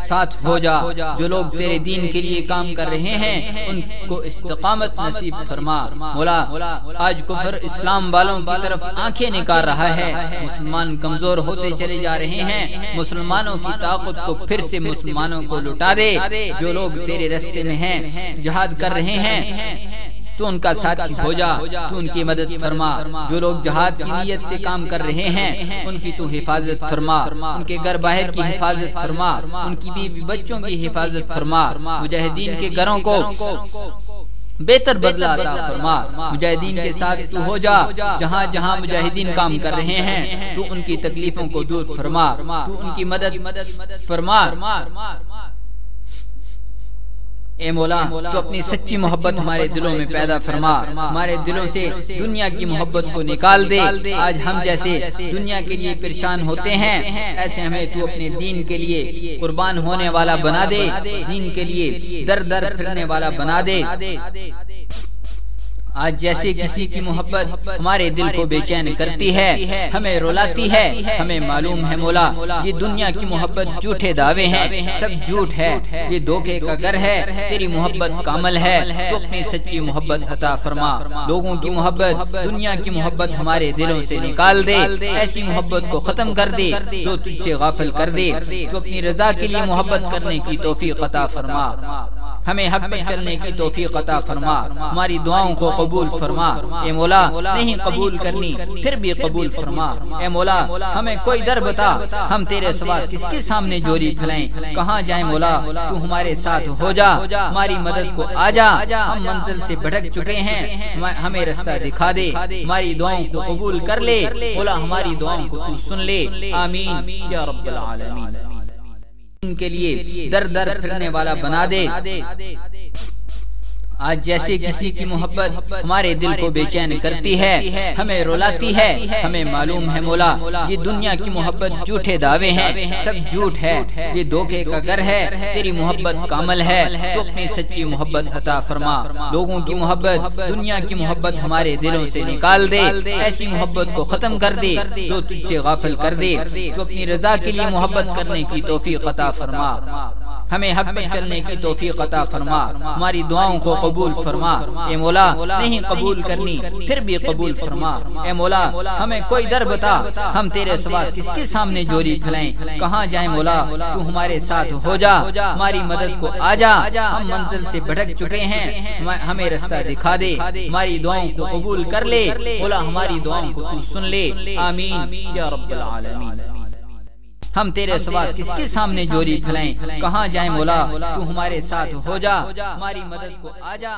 ساتھ ہو جا، جو لوگ تیرے دین کے لیے کام کر رہے ہیں ان کو استقامت نصیب فرما۔ مولا آج کفر اسلام والوں کی طرف آنکھیں نکال رہا ہے، مسلمان کمزور ہوتے چلے جا رہے ہیں، مسلمانوں کی طاقت کو پھر سے مسلمانوں کو لٹا دے۔ جو لوگ تیرے راستے میں ہیں، جہاد کر رہے ہیں، تو ان کا ساتھی ہو جا، تو ان کی مدد فرما۔ جو لوگ جہاد کی نیت سے کام کر رہے ہیں ان کی تو حفاظت فرما، ان کے گھر باہر کی حفاظت فرما، ان کی بیوی بچوں کی حفاظت فرما۔ مجاہدین کے گھروں کو بہتر بدلہ عطا فرما۔ مجاہدین کے ساتھ تو ہو جا، جہاں جہاں مجاہدین کام کر رہے ہیں تو ان کی تکلیفوں کو دور فرما، تو ان کی مدد فرما۔ اے مولا تو اپنی سچی محبت ہمارے دلوں میں پیدا فرما، ہمارے دلوں سے دنیا کی محبت کو نکال دے۔ آج ہم جیسے دنیا کے لیے پریشان ہوتے ہیں، ایسے ہمیں تو اپنے دین کے لیے قربان ہونے والا بنا دے، دین کے لیے در در پھرنے والا بنا دے۔ آج جیسے کسی کی محبت ہمارے دل کو بے چین کرتی ہے، ہمیں رلاتی ہے، ہمیں معلوم ہے مولا یہ دنیا کی محبت جھوٹے دعوے ہیں، سب جھوٹ ہے، یہ دھوکے کا گھر ہے، تیری محبت کامل ہے، تو اپنی سچی محبت عطا فرما۔ لوگوں کی محبت، دنیا کی محبت ہمارے دلوں سے نکال دے، ایسی محبت کو ختم کر دے جو تجھ سے غافل کر دے، تو اپنی رضا کے لیے محبت کرنے کی توفیق عطا فرما۔ ہمیں حق میں چلنے کی توفیق عطا فرما، ہماری دعاؤں کو قبول فرما۔ اے مولا نہیں قبول کرنی پھر بھی قبول فرما۔ اے مولا ہمیں کوئی در بتا، ہم تیرے سوا کس کے سامنے جوری پھیلائیں، کہاں جائیں مولا تو ہمارے ساتھ ہو جا، ہماری مدد کو آ جا۔ ہم منزل سے بھٹک چکے ہیں، ہمیں رستہ دکھا دے، ہماری دعاؤں کو قبول کر لے مولا، ہماری دعاؤں کو تو سن لے، آمین یا رب العالمین۔ ان کے لیے در در پھرنے والا بنا دے۔ آج جیسے کسی کی محبت ہمارے دل کو بے چین کرتی ہے، ہمیں رلاتی ہے، ہمیں معلوم ہے مولا یہ دنیا کی محبت جھوٹے دعوے ہیں، سب جھوٹ ہے، یہ دھوکے کا گھر ہے، تیری محبت کامل ہے، تو اپنی سچی محبت عطا فرما۔ لوگوں کی محبت، دنیا کی محبت ہمارے دلوں سے نکال دے، ایسی محبت کو ختم کر دے جو تجھ سے غافل کر دے، تو اپنی رضا کے لیے محبت کرنے کی توفیق عطا فرما۔ ہمیں حق میں چلنے کی توفیق عطا فرما، ہماری دعاؤں کو قبول فرما۔ اے مولا نہیں قبول کرنی پھر بھی قبول فرما۔ اے مولا ہمیں کوئی در بتا، ہم تیرے سوا کس کے سامنے جوری پھیلائیں، کہاں جائیں مولا تو ہمارے ساتھ ہو جا، ہماری مدد کو آ جا۔ ہم منزل سے بھٹک چکے ہیں، ہمیں رستہ دکھا دے، ہماری دعاؤں کو قبول کر لے مولا، ہماری دعاؤں کو تو سن لے، آمین یا رب العالمین۔ ہم تیرے سوا کس کے سامنے جوری پھیلائیں، کہاں جائیں مولا تو ہمارے ساتھ ہو جا، ہماری مدد کو آ جا۔